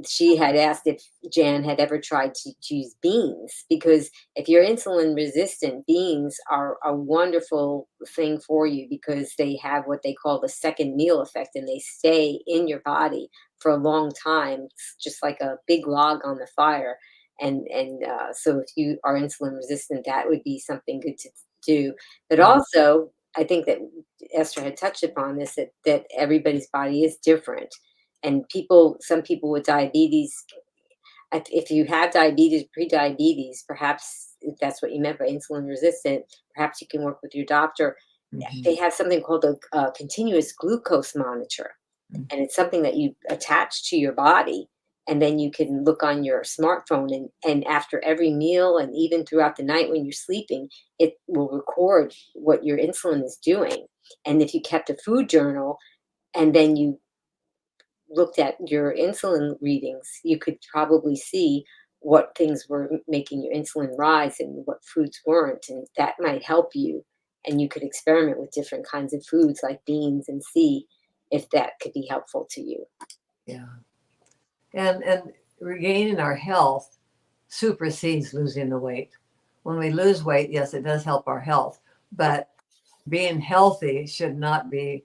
She had asked if Jan had ever tried to use beans, because if you're insulin resistant, beans are a wonderful thing for you because they have what they call the second meal effect, and they stay in your body for a long time. It's just like a big log on the fire. And so if you are insulin resistant, that would be something good to do. But Mhm. also, I think that Esther had touched upon this, that everybody's body is different, and some people with diabetes, if you have diabetes, pre-diabetes, perhaps if that's what you meant by insulin resistant, perhaps you can work with your doctor. Mhm. They have something called a continuous glucose monitor, and it's something that you attach to your body, and then you can look on your smartphone, and after every meal, and even throughout the night when you're sleeping, it will record what your insulin is doing. And if you kept a food journal, and then you looked at your insulin readings, you could probably see what things were making your insulin rise and what foods weren't. And that might help you. And you could experiment with different kinds of foods like beans and see if that could be helpful to you. Yeah. And regaining our health supersedes losing the weight. When we lose weight, yes, it does help our health, but being healthy should not be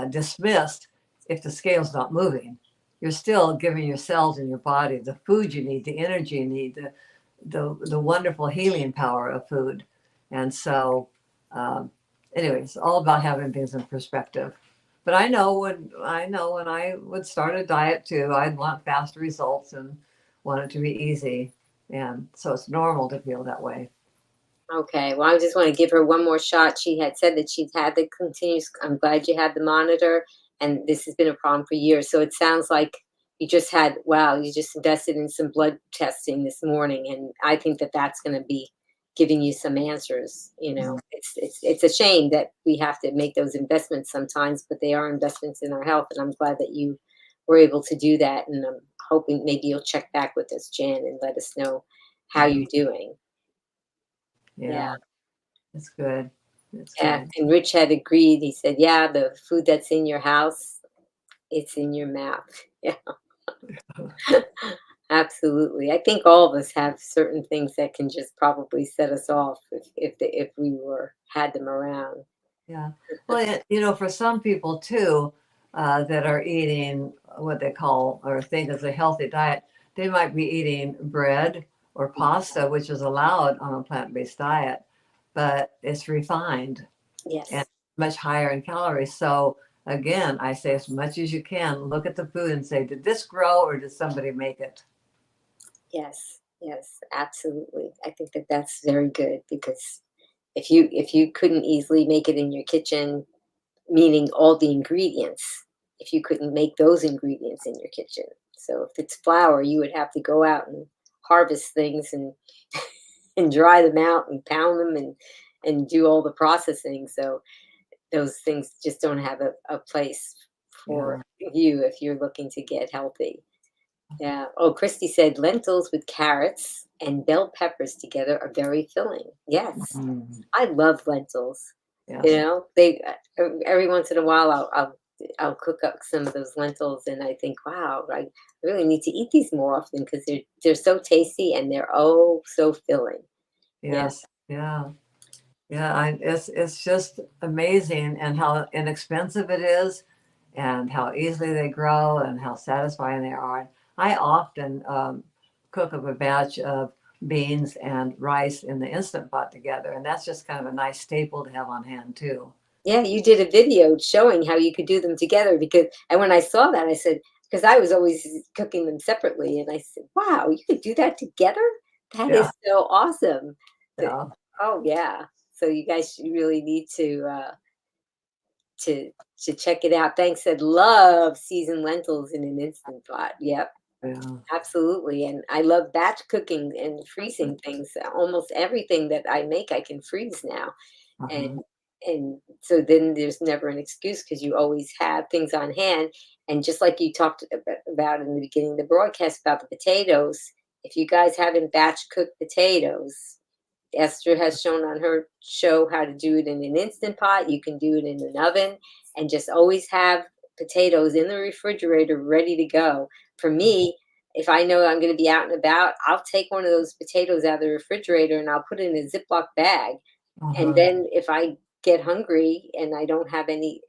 dismissed if the scale's not moving. You're still giving your cells in your body the food you need, the energy you need, the wonderful healing power of food. And so, anyway, it's all about having things in perspective. But I know when I would start a diet too, I'd want fast results and want it to be easy. And so it's normal to feel that way. Okay, well, I just want to give her one more shot. She had said that she's had the continuous. I'm glad you had the monitor, and this has been a problem for years. So it sounds like you just invested in some blood testing this morning, and I think that that's going to be giving you some answers. It's a shame that we have to make those investments sometimes, but they are investments in our health, and I'm glad that you were able to do that. And I'm hoping maybe you'll check back with us, Jan, and let us know how Mhm. you're doing. Yeah. Yeah, it's good. It's Yeah, good. and Rich had agreed. He said, "Yeah, the food that's in your house, it's in your mouth." Yeah, absolutely. I think all of us have certain things that can just probably set us off if we had them around. Yeah. Well, for some people too, that are eating what they call or think is a healthy diet, they might be eating bread or pasta, which is allowed on a plant-based diet, but it's refined and Yes, much higher in calories. So again, I say as much as you can, look at the food and say, did this grow or did somebody make it? yes, yes, absolutely. I think that that's very good because if you couldn't easily make it in your kitchen, meaning all the ingredients, if you couldn't make those ingredients in your kitchen. So if it's flour, you would have to go out and harvest things and and dry them out and pound them and do all the processing. So those things just don't have a place for Yeah. you if you're looking to get healthy. Yeah. Oh, Christy said lentils with carrots and bell peppers together are very filling. Yes, Mm, I love lentils. yes. They every once in a while I'll cook up some of those lentils, and I think, wow, I really need to eat these more often because they're so tasty and they're oh so filling. Yeah. Yes. Yeah. Yeah. It's just amazing and how inexpensive it is and how easily they grow and how satisfying they are. I often cook up a batch of beans and rice in the Instant Pot together, and that's just kind of a nice staple to have on hand too. Yeah, you did a video showing how you could do them together because and when I saw that I said because I was always cooking them separately and I said, "Wow, you could do that together? That Yeah, is so awesome." The yeah, oh, yeah. So you guys should really need to to check it out. Thanks, said love seasoned lentils in an Instant Pot. Yep, yeah. absolutely, and I love batch cooking and freezing things. Almost everything that I make, I can freeze now. Uh-huh. And so then there's never an excuse because you always have things on hand. And just like you talked about in the beginning of the broadcast about the potatoes, if you guys haven't batch cooked potatoes, Esther has shown on her show how to do it in an Instant Pot. You can do it in an oven and just always have potatoes in the refrigerator ready to go. For me, if I know I'm going to be out and about, I'll take one of those potatoes out of the refrigerator and I'll put it in a Ziploc bag, and Uh-huh. then if I get hungry and I don't have any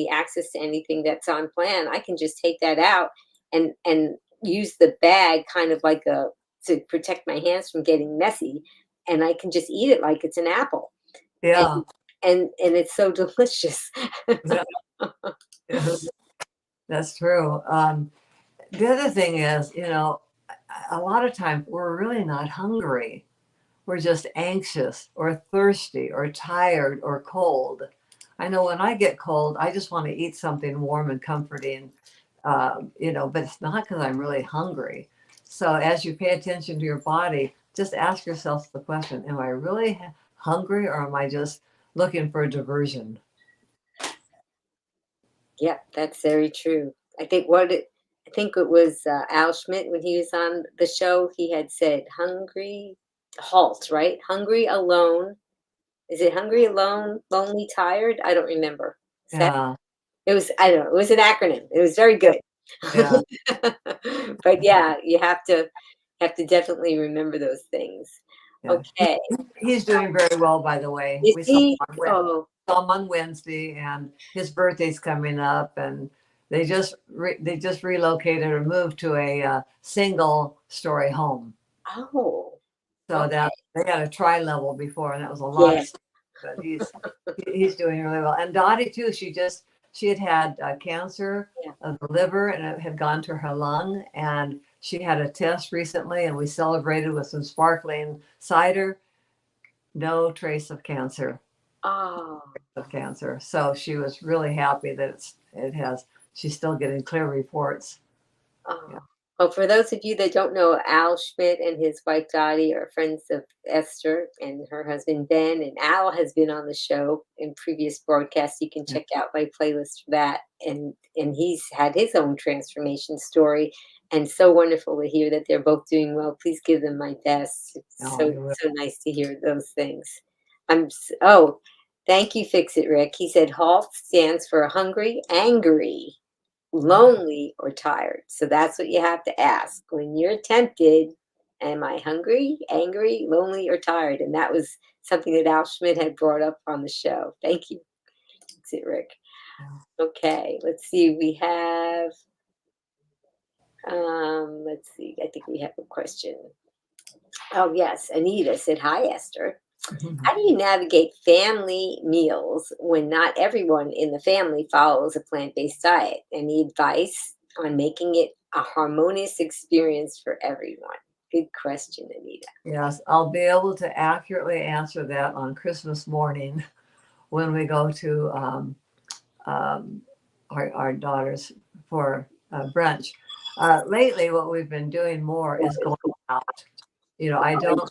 access to anything that's on plan, I can just take that out and use the bag kind of like a to protect my hands from getting messy, and I can just eat it like it's an apple. And Yeah, and it's so delicious. yeah, yes, that's true. The other thing is, a lot of times we're really not hungry. We're just anxious or thirsty or tired or cold. I know when I get cold, I just want to eat something warm and comforting, but it's not because I'm really hungry. So as you pay attention to your body, just ask yourself the question, am I really hungry or am I just looking for a diversion? Yeah, that's very true. I think it was Al Schmidt when he was on the show. He had said, "Hungry, halt." Right? Hungry alone. Is it hungry alone, lonely, tired? I don't remember. Is that Yeah, it was? I don't know. It was an acronym. It was very good. yeah. But yeah, you have to definitely remember those things. Yeah, Okay. he's doing very well, by the way. Is We he? Oh, saw him on Wednesday, and his birthday's coming up, and they just relocated or moved to a single story home. oh. So Okay. that they had a tri-level before, and that was a lot Yeah. of stuff. But he's doing really well. And Dottie too. She had cancer Yeah. of the liver, and it had gone to her lung. And she had a test recently, and we celebrated with some sparkling cider. No trace of cancer. Oh. So she was really happy that it has. She's still getting clear reports. Yeah. Oh. Well, for those of you that don't know, Al Schmidt and his wife Dottie are friends of Esther and her husband Ben. And Al has been on the show in previous broadcasts. You can Yeah. check out my playlist for that. And he's had his own transformation story. And so wonderful to hear that they're both doing well. Please give them my best. It's Oh, so you will. so nice to hear those things. Oh, thank you, Fix It Rick. He said HALT stands for hungry, angry, lonely, or tired. So that's what you have to ask when you're tempted. Am I hungry, angry, lonely, or tired? And that was something that Al Schmidt had brought up on the show. Thank you, Fix It Rick. Yeah. Okay, let's see. We have, let's see. I think we have a question. Oh, yes. Anita said, "Hi, Esther. How do you navigate family meals when not everyone in the family follows a plant based diet? Any advice on making it a harmonious experience for everyone?" Good question, Anita. Yes, I'll be able to accurately answer that on Christmas morning when we go to um, our daughters for brunch. Lately, what we've been doing more is going out. I don't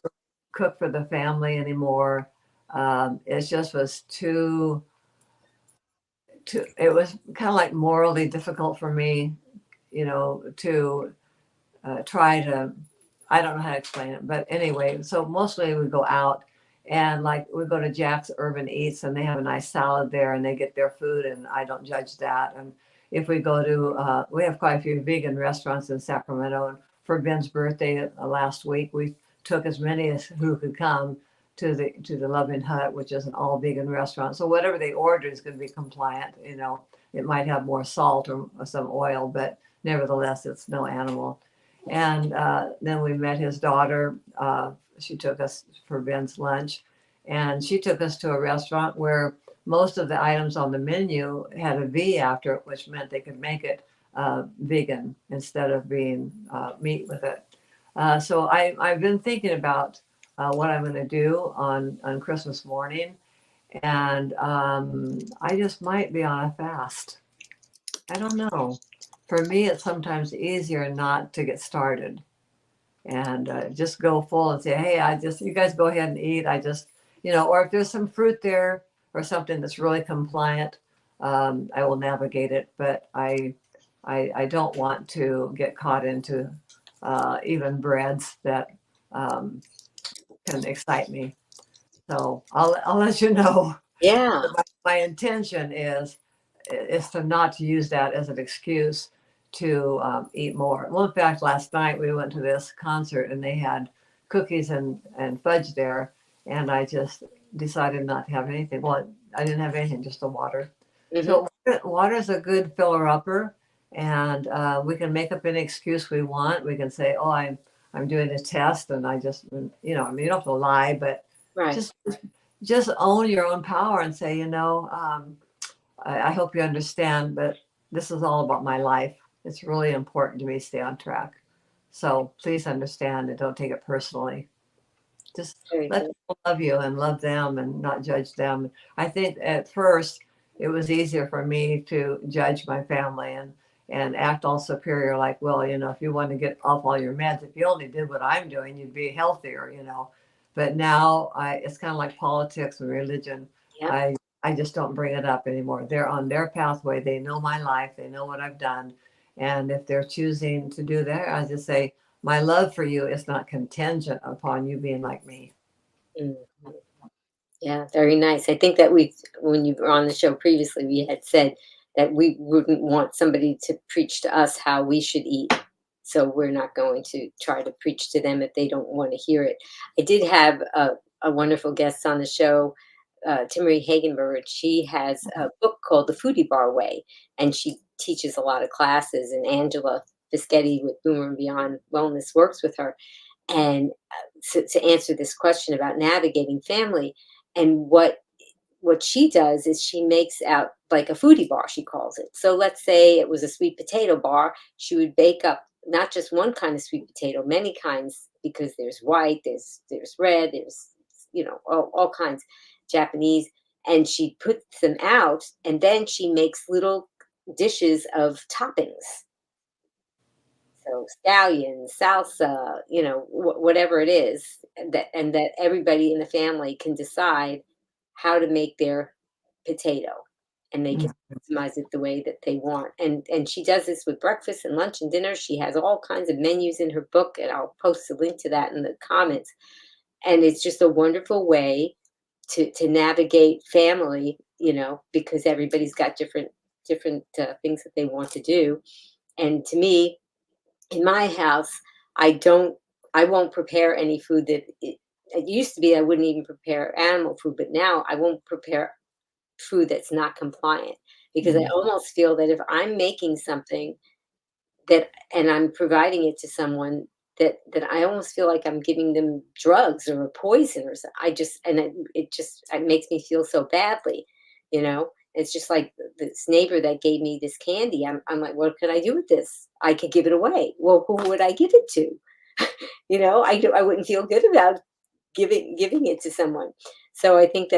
cook for the family anymore. It just was it was kind of like morally difficult for me, to try to, I don't know how to explain it, but anyway, so mostly we go out and like we go to Jack's Urban Eats and they have a nice salad there and they get their food and I don't judge that. And if we go to, we have quite a few vegan restaurants in Sacramento. And for Ben's birthday last week, we took as many as who could come to the Loving Hut, which is an all vegan restaurant. So whatever they order is going to be compliant. It might have more salt or some oil, but nevertheless, it's no animal. And then we met his daughter. She took us for Ben's lunch, and she took us to a restaurant where most of the items on the menu had a V after it, which meant they could make it vegan instead of being meat with it. So I've been thinking about what I'm going to do on Christmas morning, and I just might be on a fast. I don't know. For me, it's sometimes easier not to get started and just go full and say, hey, you guys go ahead and eat. Or if there's some fruit there or something that's really compliant, I will navigate it. But I don't want to get caught into even breads that can excite me. So I'll let you know. Yeah. My intention is to not to use that as an excuse to eat more. Well, in fact, last night we went to this concert and they had cookies and fudge there, and I just decided not to have anything. Well, I didn't have anything, just the water. Mm-hmm. So water is a good filler upper, and we can make up any excuse we want. We can say, "Oh, I'm doing a test," and I just, you don't have to lie, but Right. just own your own power and say, I hope you understand, but this is all about my life. It's really important to me to stay on track. So please understand and don't take it personally. Just let people love you and love them and not judge them. I think at first it was easier for me to judge my family and act all superior, like, well, if you want to get off all your meds, if you only did what I'm doing, you'd be healthier, But now it's kind of like politics and religion. Yeah. I just don't bring it up anymore. They're on their pathway. They know my life. They know what I've done. And if they're choosing to do that, I just say, my love for you is not contingent upon you being like me. Mm-hmm. Yeah, very nice. I think that when you were on the show previously, we had said that we wouldn't want somebody to preach to us how we should eat. So we're not going to try to preach to them if they don't want to hear it. I did have a wonderful guest on the show, Timmery Hagenberg. She has a book called The Foodie Bar Way, and she teaches a lot of classes. And Angela Fischetti with Boomer and Beyond Wellness works with her. And to answer this question about navigating family, and what she does is she makes out like a foodie bar, she calls it. So let's say it was a sweet potato bar. She would bake up not just one kind of sweet potato, many kinds, because there's white, there's red, there's all kinds, Japanese, and she puts them out, and then she makes little dishes of toppings. So scallion, salsa, whatever it is, and that everybody in the family can decide how to make their potato, and they can customize it the way that they want. And she does this with breakfast and lunch and dinner. She has all kinds of menus in her book, and I'll post a link to that in the comments. And it's just a wonderful way to navigate family, because everybody's got different things that they want to do. And to me, in my house, I won't prepare any food it used to be I wouldn't even prepare animal food, but now I won't prepare food that's not compliant, because I almost feel that if I'm making something and I'm providing it to someone, that I almost feel like I'm giving them drugs or a poison or something. It makes me feel so badly, you know. It's just like this neighbor that gave me this candy. I'm like, what could I do with this? I could give it away. Well, who would I give it to? I wouldn't feel good about giving it to someone. So I think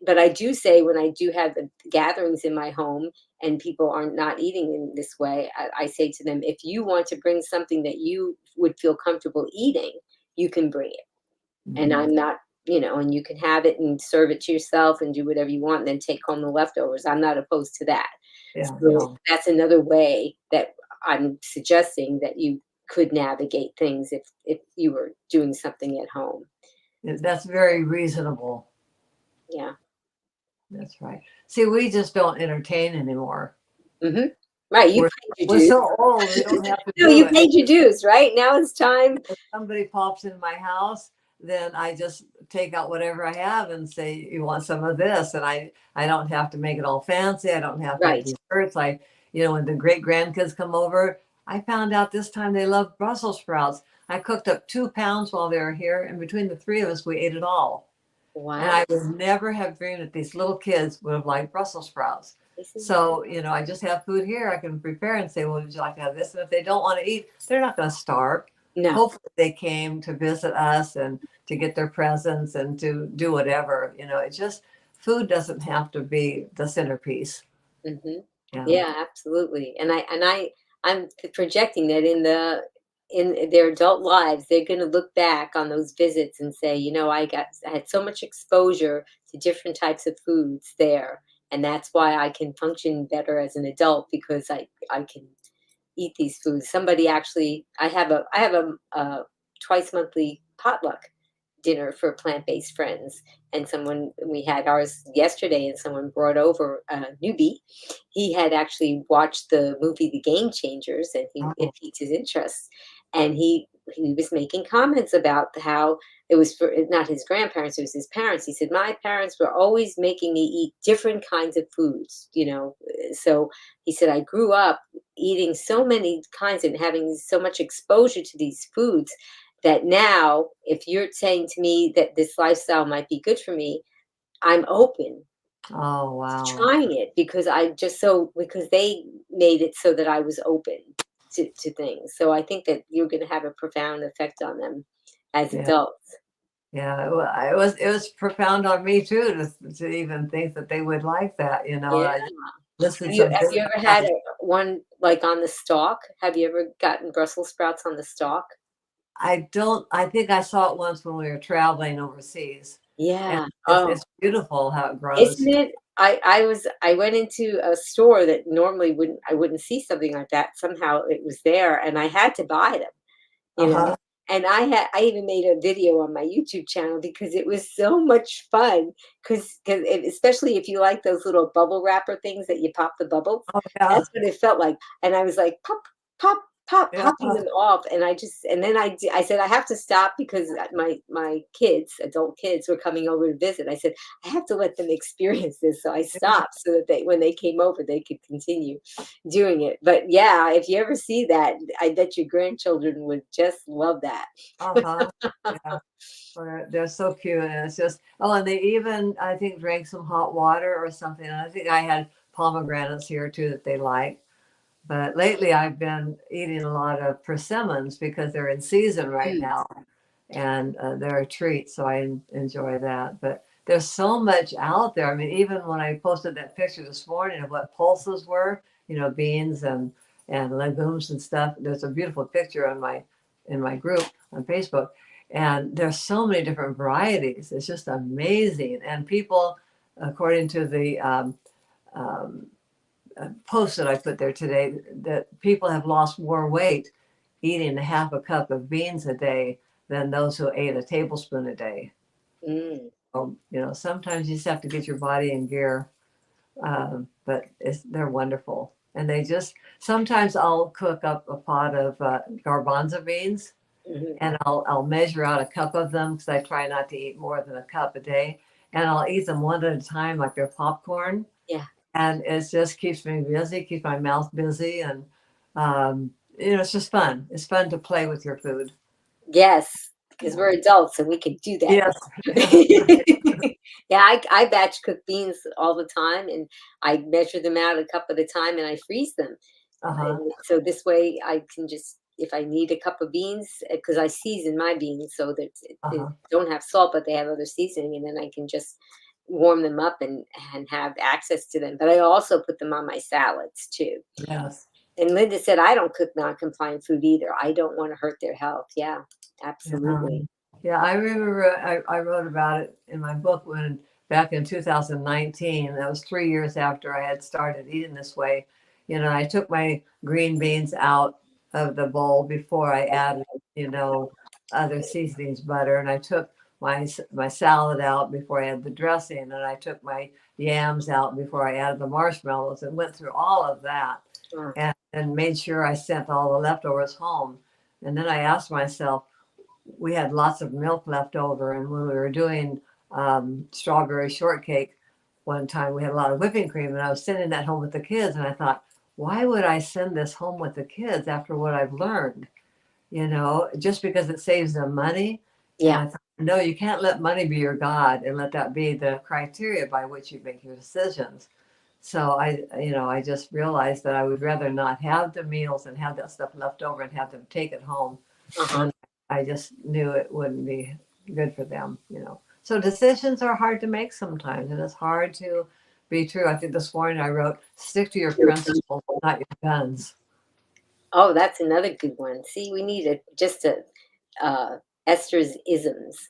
but I do say when I do have the gatherings in my home and people are not eating in this way, I say to them, if you want to bring something that you would feel comfortable eating, you can bring it. And Mhm. I'm not, and you can have it and serve it to yourself and do whatever you want and then take home the leftovers. I'm not opposed to that. Yeah, So no. that's another way that I'm suggesting that you could navigate things if you were doing something at home. That's very reasonable. Yeah. That's right. See, we just don't entertain anymore. Hmm. Right. You We're paid we're your dues. so old, we don't have to No, do you it. paid your dues, right? Now it's time. If somebody pops in my house, then I just take out whatever I have and say, "You want some of this?" And I don't have to make it all fancy. I don't have to have Right. desserts. When the great grandkids come over, I found out this time they love Brussels sprouts. I cooked up 2 pounds while they were here, and between the three of us, we ate it all. And Wow. I would never have dreamed that these little kids would have liked Brussels sprouts. Isn't that So, I just have food here. I can prepare and say, well, would you like to have this? And if they don't want to eat, they're not going to starve. no? Hopefully they came to visit us and to get their presents and to do whatever. It's just food doesn't have to be the centerpiece. Hmm. Yeah. Yeah, absolutely. I'm projecting that in their adult lives, they're going to look back on those visits and say, I had so much exposure to different types of foods there, and that's why I can function better as an adult because I can eat these foods. Somebody actually, I have a twice monthly potluck dinner for plant-based friends, and someone we had ours yesterday, and someone brought over a newbie. He had actually watched the movie The Game Changers, and it Oh, piqued his interest, and he was making comments about how it was for not his grandparents, it was his parents. He said, my parents were always making me eat different kinds of foods, so he said, I grew up eating so many kinds and having so much exposure to these foods that now, if you're saying to me that this lifestyle might be good for me, I'm open oh, to wow. trying it because they made it so that I was open to things. So I think that you're going to have a profound effect on them as Yeah. adults. Yeah. It was profound on me too to even think that they would like that, Yeah. I just listened Have some you videos. ever had one like on the stalk? Have you ever gotten Brussels sprouts on the stalk? I think I saw it once when we were traveling overseas, and Yeah. it's Oh, it's beautiful how it grows. isn't it? I went into a store that normally I wouldn't see something like that. Somehow it was there and I had to buy them, you know. Uh-huh. And I even made a video on my YouTube channel because it was so much fun. Because especially if you like those little bubble wrapper things that you pop the bubbles, Oh, yeah. that's what it felt like. And I was like pop, pop, pop, Yeah. popping them off. And then I said I have to stop because my kids, adult kids, were coming over to visit. I said I have to let them experience this, so I stopped so that when they came over, they could continue doing it. But yeah, if you ever see that, I bet your grandchildren would just love that. Uh-huh. Yeah. Well, they're so cute, and it's just and they even, I think, drank some hot water or something. And I think I had pomegranates here too that they like. But lately, I've been eating a lot of persimmons because they're in season right Mm, now, and they're a treat. So I enjoy that. But there's so much out there. I mean, even when I posted that picture this morning of what pulses were, beans and legumes and stuff. There's a beautiful picture on my group on Facebook, and there's so many different varieties. It's just amazing. And people, according to the um, post that I put there today, that people have lost more weight eating a half a cup of beans a day than those who ate a tablespoon a day. mm. Sometimes you just have to get your body in gear, but they're wonderful. And they just, sometimes I'll cook up a pot of garbanzo beans, Mhm. and I'll measure out a cup of them because I try not to eat more than a cup a day. And I'll eat them one at a time like they're popcorn, Yeah. and it just keeps me busy, keeps my mouth busy, and it's just fun. It's fun to play with your food. Yes, because Yeah. we're adults and we can do that Yes. now. Yeah, I batch cook beans all the time, and I measure them out a cup at a time, and I freeze them. Uh-huh. And so this way I can just if I need a cup of beans, because I season my beans so that they Uh-huh. don't have salt, but they have other seasoning, and then I can just warm them up and have access to them. But I also put them on my salads too. Yes. And Linda said, I don't cook non-compliant food either. I don't want to hurt their health. Yeah, Yeah. absolutely. Yeah, I remember I wrote about it in my book when back in 2019. That was 3 years after I had started eating this way. I took my green beans out of the bowl before I added, other seasonings, butter, and I took my salad out before I added the dressing, and I took my yams out before I added the marshmallows, and went through all of that, Uh, and made sure I sent all the leftovers home. And then I asked myself, we had lots of milk left over, and when we were doing strawberry shortcake one time, we had a lot of whipping cream, and I was sending that home with the kids, and I thought, why would I send this home with the kids after what I've learned, just because it saves them money? And yeah. I thought, no, you can't let money be your god and let that be the criteria by which you make your decisions. So I just realized that I would rather not have the meals and have that stuff left over and have them take it home Uh-huh. when I just knew it wouldn't be good for them. So decisions are hard to make sometimes, and it's hard to be true. I think this morning I wrote, stick to your principles, not your guns. Oh, that's another good one. See, we need just a Esther's isms.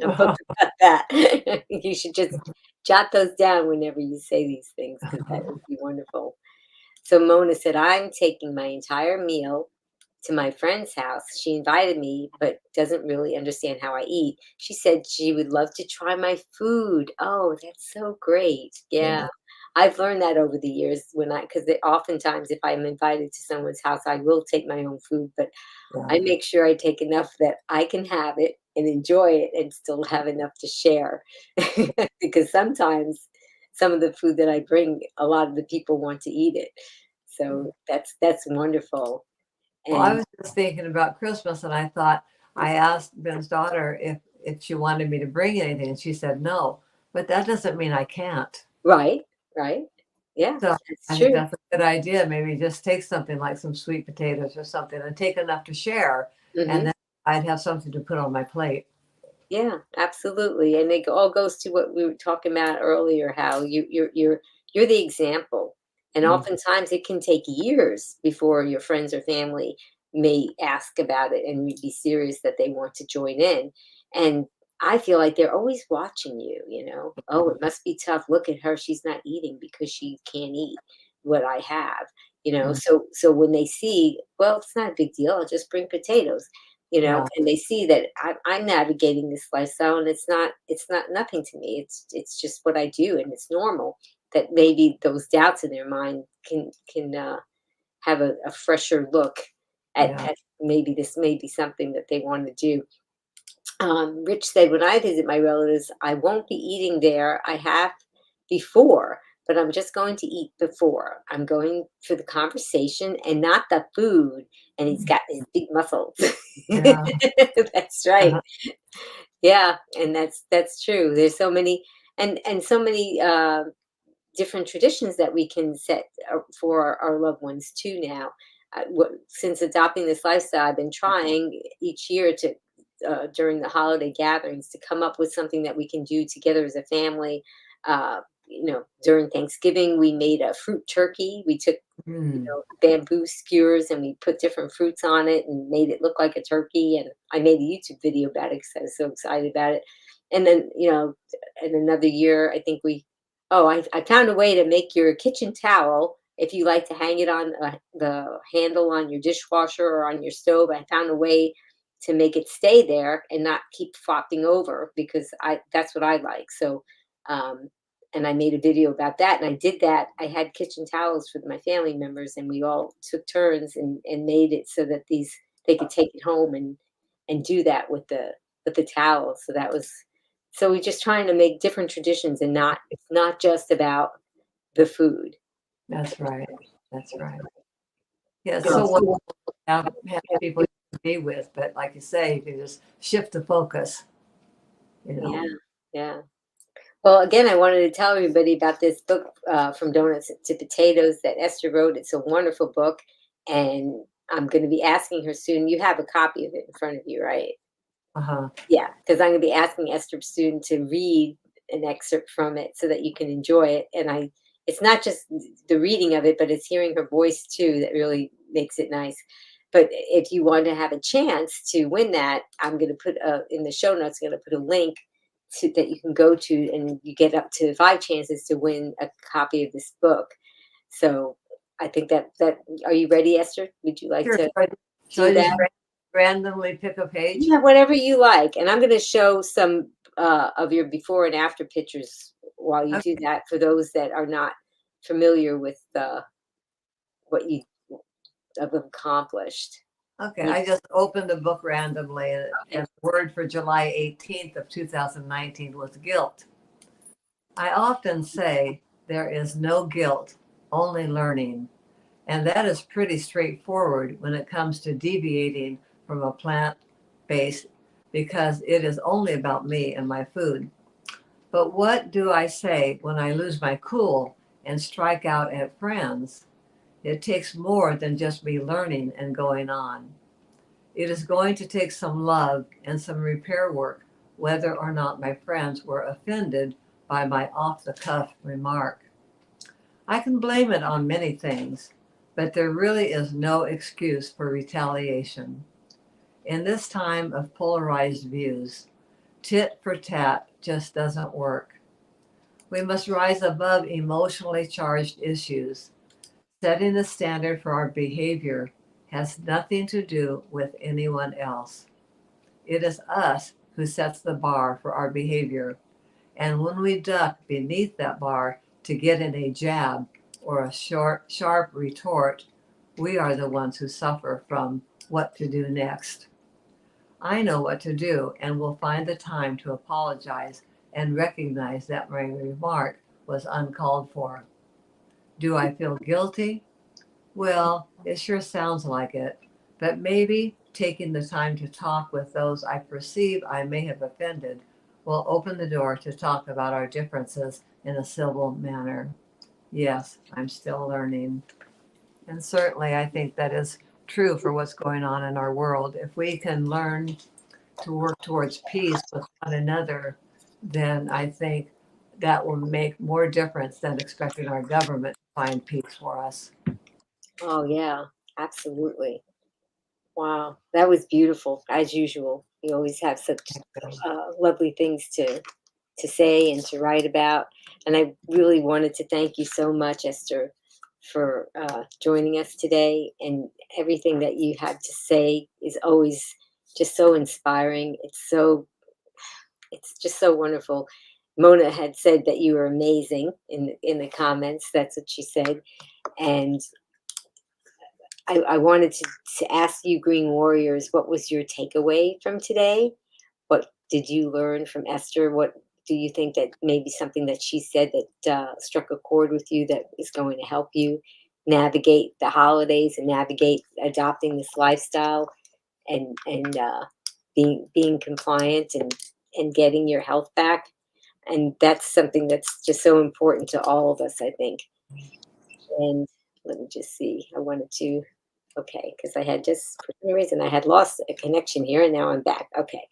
A book about that. You should just jot those down whenever you say these things, because that would be wonderful. So Mona said, I'm taking my entire meal to my friend's house. She invited me, but doesn't really understand how I eat. She said she would love to try my food. Oh, that's so great. Yeah. Yeah. I've learned that over the years because oftentimes if I'm invited to someone's house, I will take my own food, but Yeah. I make sure I take enough that I can have it and enjoy it and still have enough to share. Because sometimes some of the food that I bring, a lot of the people want to eat it. So that's wonderful. Well, I And was just thinking about Christmas, and I thought, I asked Ben's daughter if she wanted me to bring anything, and she said no. But that doesn't mean I can't. right, right. Yeah, So that's I think true. that's a good idea. Maybe just take something like some sweet potatoes or something and take enough to share. And Hmm. then I'd have something to put on my plate. Yeah, absolutely. And it all goes to what we were talking about earlier, how you're the example. And Mm. oftentimes it can take years before your friends or family may ask about it and you'd be serious that they want to join in. And I feel like they're always watching you. Oh, it must be tough. Look at her. She's not eating because she can't eat what I have. Mm. So when they see, well, it's not a big deal. I'll just bring potatoes, Yeah. and they see that I'm navigating this lifestyle, and it's not nothing to me. It's just what I do, and it's normal. That maybe those doubts in their mind can have a fresher look Yeah. at maybe this may be something that they want to do. Rich said, when I visit my relatives, I won't be eating there. I have before, but I'm just going to eat before. I'm going for the conversation and not the food. And he's got his big muscles. Yeah. That's right. Uh-huh. Yeah, and that's true. There's so many and so many different traditions that we can set for our loved ones too now. Since adopting this lifestyle, I've been trying each year to during the holiday gatherings to come up with something that we can do together as a family. During Thanksgiving, we made a fruit turkey. We took Mm. bamboo skewers and we put different fruits on it and made it look like a turkey. And I made a YouTube video about it because I was so excited about it. And then, in another year, I think I found a way to make your kitchen towel. If you like to hang it on the handle on your dishwasher or on your stove, I found a way to make it stay there and not keep flopping over because that's what I like. So, um, and I made a video about that. And I did that. I had kitchen towels for my family members, and we all took turns and made it so that they could take it home and do that with the towels. So we're just trying to make different traditions, and not it's not just about the food. That's right. That's right. Yeah, it's Yeah. so wonderful to have people you can be with, but like you say, you can just shift the focus, you Yeah. know. Yeah. Well, again, I wanted to tell everybody about this book, From Donuts to Potatoes, that Esther wrote. It's a wonderful book, and I'm going to be asking her soon. You have a copy of it in front of you, right? Uh-huh. Yeah, because I'm going to be asking Esther soon to read an excerpt from it so that you can enjoy it. And it's not just the reading of it, but it's hearing her voice too that really makes it nice. But if you want to have a chance to win that, I'm going to put in the show notes. I'm going to put a link that you can go to, and you get up to 5 chances to win a copy of this book. So I think that are you ready, Esther? Would you like Sure. to Should do I just that? randomly pick a page? Yeah, whatever you like. And I'm going to show some of your before and after pictures while you do Okay. that for those that are not familiar with what you have accomplished. Okay, You- I just opened the book randomly, and the word for July 18th of 2019 was guilt. I often say there is no guilt, only learning. And that is pretty straightforward when it comes to deviating from a plant based because it is only about me and my food. But what do I say when I lose my cool and strike out at friends? It takes more than just me learning and going on. It is going to take some love and some repair work, whether or not my friends were offended by my off the cuff remark. I can blame it on many things, but there really is no excuse for retaliation. In this time of polarized views, tit for tat just doesn't work. We must rise above emotionally charged issues. Setting the standard for our behavior has nothing to do with anyone else. It is us who sets the bar for our behavior. And when we duck beneath that bar to get in a jab or a short, sharp retort, we are the ones who suffer from what to do next. I know what to do and will find the time to apologize and recognize that my remark was uncalled for. Do I feel guilty? Well, it sure sounds like it, but maybe taking the time to talk with those I perceive I may have offended will open the door to talk about our differences in a civil manner. Yes, I'm still learning. And certainly, I think that is true for what's going on in our world. If we can learn to work towards peace with one another, then I think that will make more difference than expecting our government to find peace for us. Oh yeah, absolutely. Wow, that was beautiful as usual. You always have such lovely things to say and to write about. And I really wanted to thank you so much, Esther, for joining us today. And everything that you had to say is always just so inspiring. It's just so wonderful. Mona had said that you were amazing in the comments. That's what she said. And I wanted to ask you, Green Warriors, what was your takeaway from today? What did you learn from Esther? What do you think that maybe something that she said that struck a chord with you that is going to help you navigate the holidays and navigate adopting this lifestyle and being compliant and getting your health back? And that's something that's just so important to all of us, I think. And let me just see. I wanted to, okay, because I had just, for some reason, I had lost a connection here and now I'm back. Okay.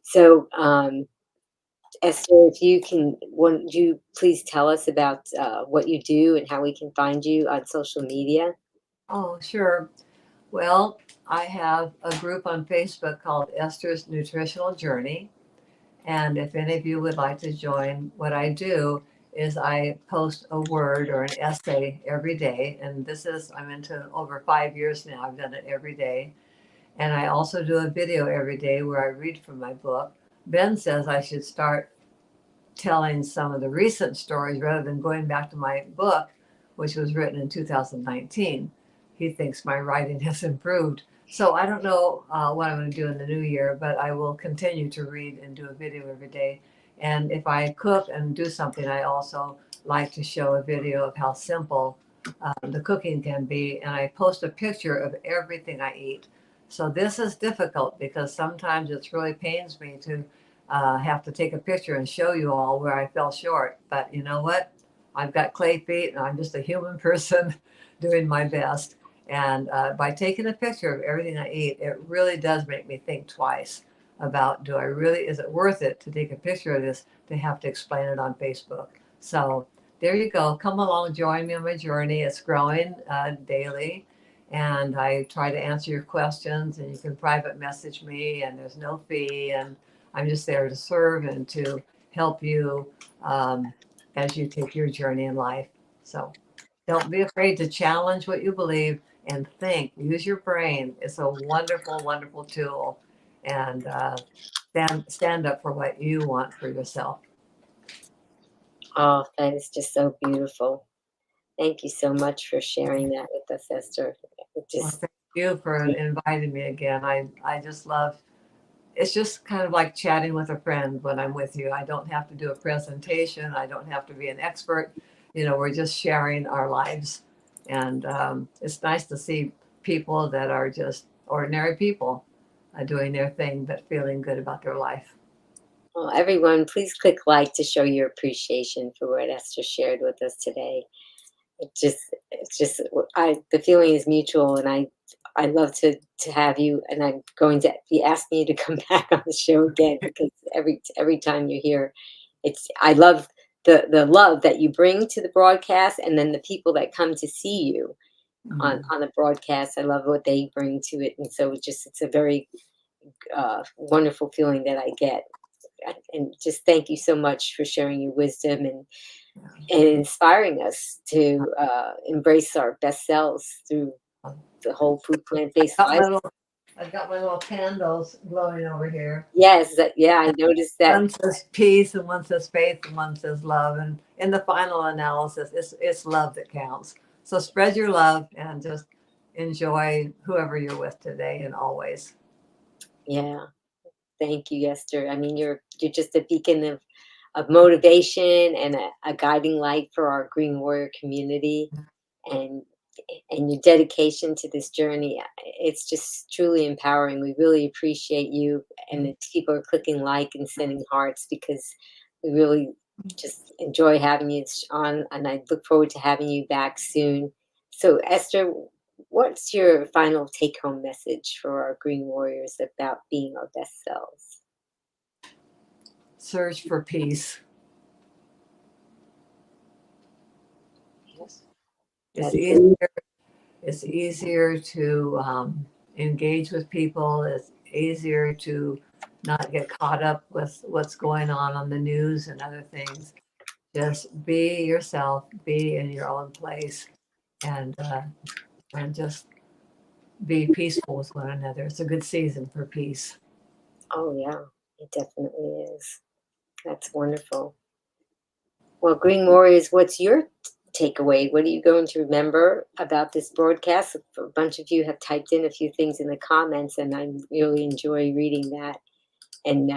So, Esther, if you can, would you please tell us about what you do and how we can find you on social media? Oh, sure. Well, I have a group on Facebook called Esther's Nutritional Journey. And if any of you would like to join, what I do is I post a word or an essay every day. And I'm into over 5 years now. I've done it every day. And I also do a video every day where I read from my book. Ben says I should start telling some of the recent stories rather than going back to my book, which was written in 2019. He thinks my writing has improved. So I don't know what I'm going to do in the new year, but I will continue to read and do a video every day. And if I cook and do something, I also like to show a video of how simple the cooking can be. And I post a picture of everything I eat. So this is difficult because sometimes it really pains me to have to take a picture and show you all where I fell short. But you know what? I've got clay feet and I'm just a human person doing my best. And by taking a picture of everything I eat, it really does make me think twice about, is it worth it to take a picture of this to have to explain it on Facebook? So there you go. Come along, join me on my journey. It's growing daily. And I try to answer your questions, and you can private message me, and there's no fee. And I'm just there to serve and to help you as you take your journey in life. So don't be afraid to challenge what you believe and think. Use your brain. It's a wonderful, wonderful tool. And stand up for what you want for yourself. Oh, that is just so beautiful. Thank you so much for sharing that with us, Esther. It Well, just thank you for inviting me again. I just love, it's just kind of like chatting with a friend when I'm with you. I don't have to do a presentation. I don't have to be an expert. We're just sharing our lives. And it's nice to see people that are just ordinary people doing their thing, but feeling good about their life. Well, everyone, please click like to show your appreciation for what Esther shared with us today. It's just, the feeling is mutual, and I love to have you, and I'm going to be asking you to come back on the show again, because every time you're here, I love the love that you bring to the broadcast, and then the people that come to see you on the broadcast. I love what they bring to it, and so it's a very wonderful feeling that I get. And just thank you so much for sharing your wisdom and inspiring us to embrace our best selves through the whole food plant-based life. I've got my little candles glowing over here. Yes, yeah, I noticed that. One says peace, and one says faith, and one says love. And in the final analysis, it's love that counts. So spread your love and just enjoy whoever you're with today and always. Yeah, thank you, Esther. I mean, you're just a beacon of motivation and a guiding light for our Green Warrior community, and your dedication to this journey. It's just truly empowering. We really appreciate you, and the people are clicking like and sending hearts, because we really just enjoy having you on, and I look forward to having you back soon. So, Esther, what's your final take-home message for our Green Warriors about being our best selves? Search for peace. Yes. It's easier to engage with people. It's easier to not get caught up with what's going on the news and other things. Just be yourself, be in your own place, and just be peaceful with one another. It's a good season for peace. Oh, yeah, it definitely is. That's wonderful. Well, Green Warriors, what's your takeaway? What are you going to remember about this broadcast? A bunch of you have typed in a few things in the comments, and I really enjoy reading that. And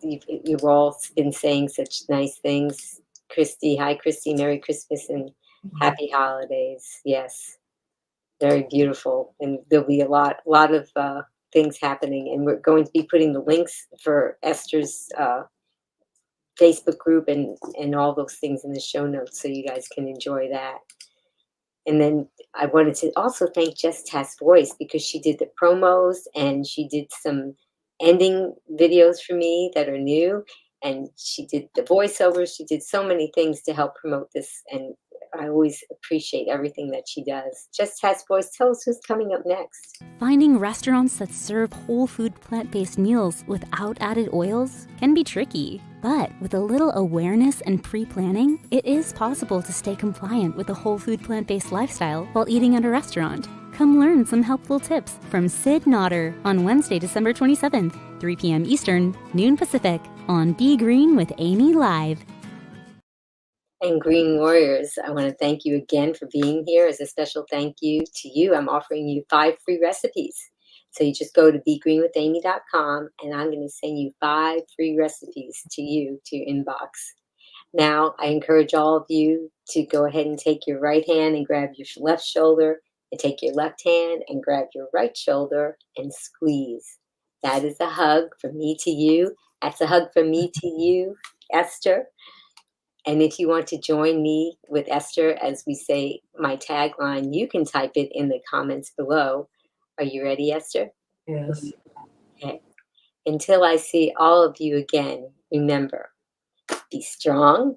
you've all been saying such nice things. Christy, hi, Christy. Merry Christmas and happy holidays. Yes, very beautiful. And there'll be a lot of things happening. And we're going to be putting the links for Esther's Facebook group and all those things in the show notes, so you guys can enjoy that. And then I wanted to also thank Just Test Voice, because she did the promos and she did some ending videos for me that are new, and she did the voiceovers. She did so many things to help promote this, and I always appreciate everything that she does. Just Test Voice, tell us who's coming up next. Finding restaurants that serve whole food plant-based meals without added oils can be tricky. But with a little awareness and pre-planning, it is possible to stay compliant with a whole food plant-based lifestyle while eating at a restaurant. Come learn some helpful tips from Sid Nodder on Wednesday, December 27th, 3 p.m. Eastern, noon Pacific, on Be Green with Amy Live. And Green Warriors, I want to thank you again for being here. As a special thank you to you, I'm offering you 5 free recipes. So you just go to begreenwithamy.com, and I'm going to send you 5 free recipes to you, to your inbox. Now, I encourage all of you to go ahead and take your right hand and grab your left shoulder, and take your left hand and grab your right shoulder and squeeze. That is a hug from me to you. That's a hug from me to you, Esther. And if you want to join me with Esther, as we say, my tagline, you can type it in the comments below. Are you ready, Esther? Yes. Okay. Until I see all of you again, remember, be strong,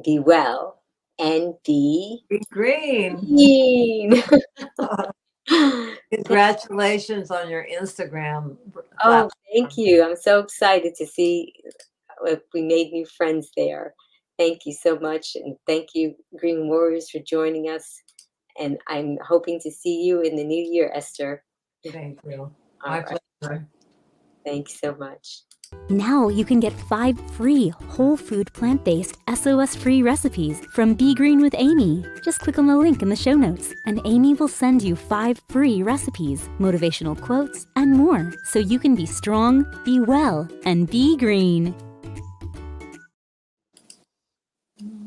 be well, and be Be green. green. Congratulations on your Instagram Oh, thank platform. you. I'm so excited to see if we made new friends there. Thank you so much. And thank you, Green Warriors, for joining us. And I'm hoping to see you in the new year, Esther. Thank you. All My right. pleasure. Thank you so much. Now you can get 5 free whole food plant-based SOS-free recipes from Be Green with Amy. Just click on the link in the show notes and Amy will send you 5 free recipes, motivational quotes, and more so you can be strong, be well, and be green.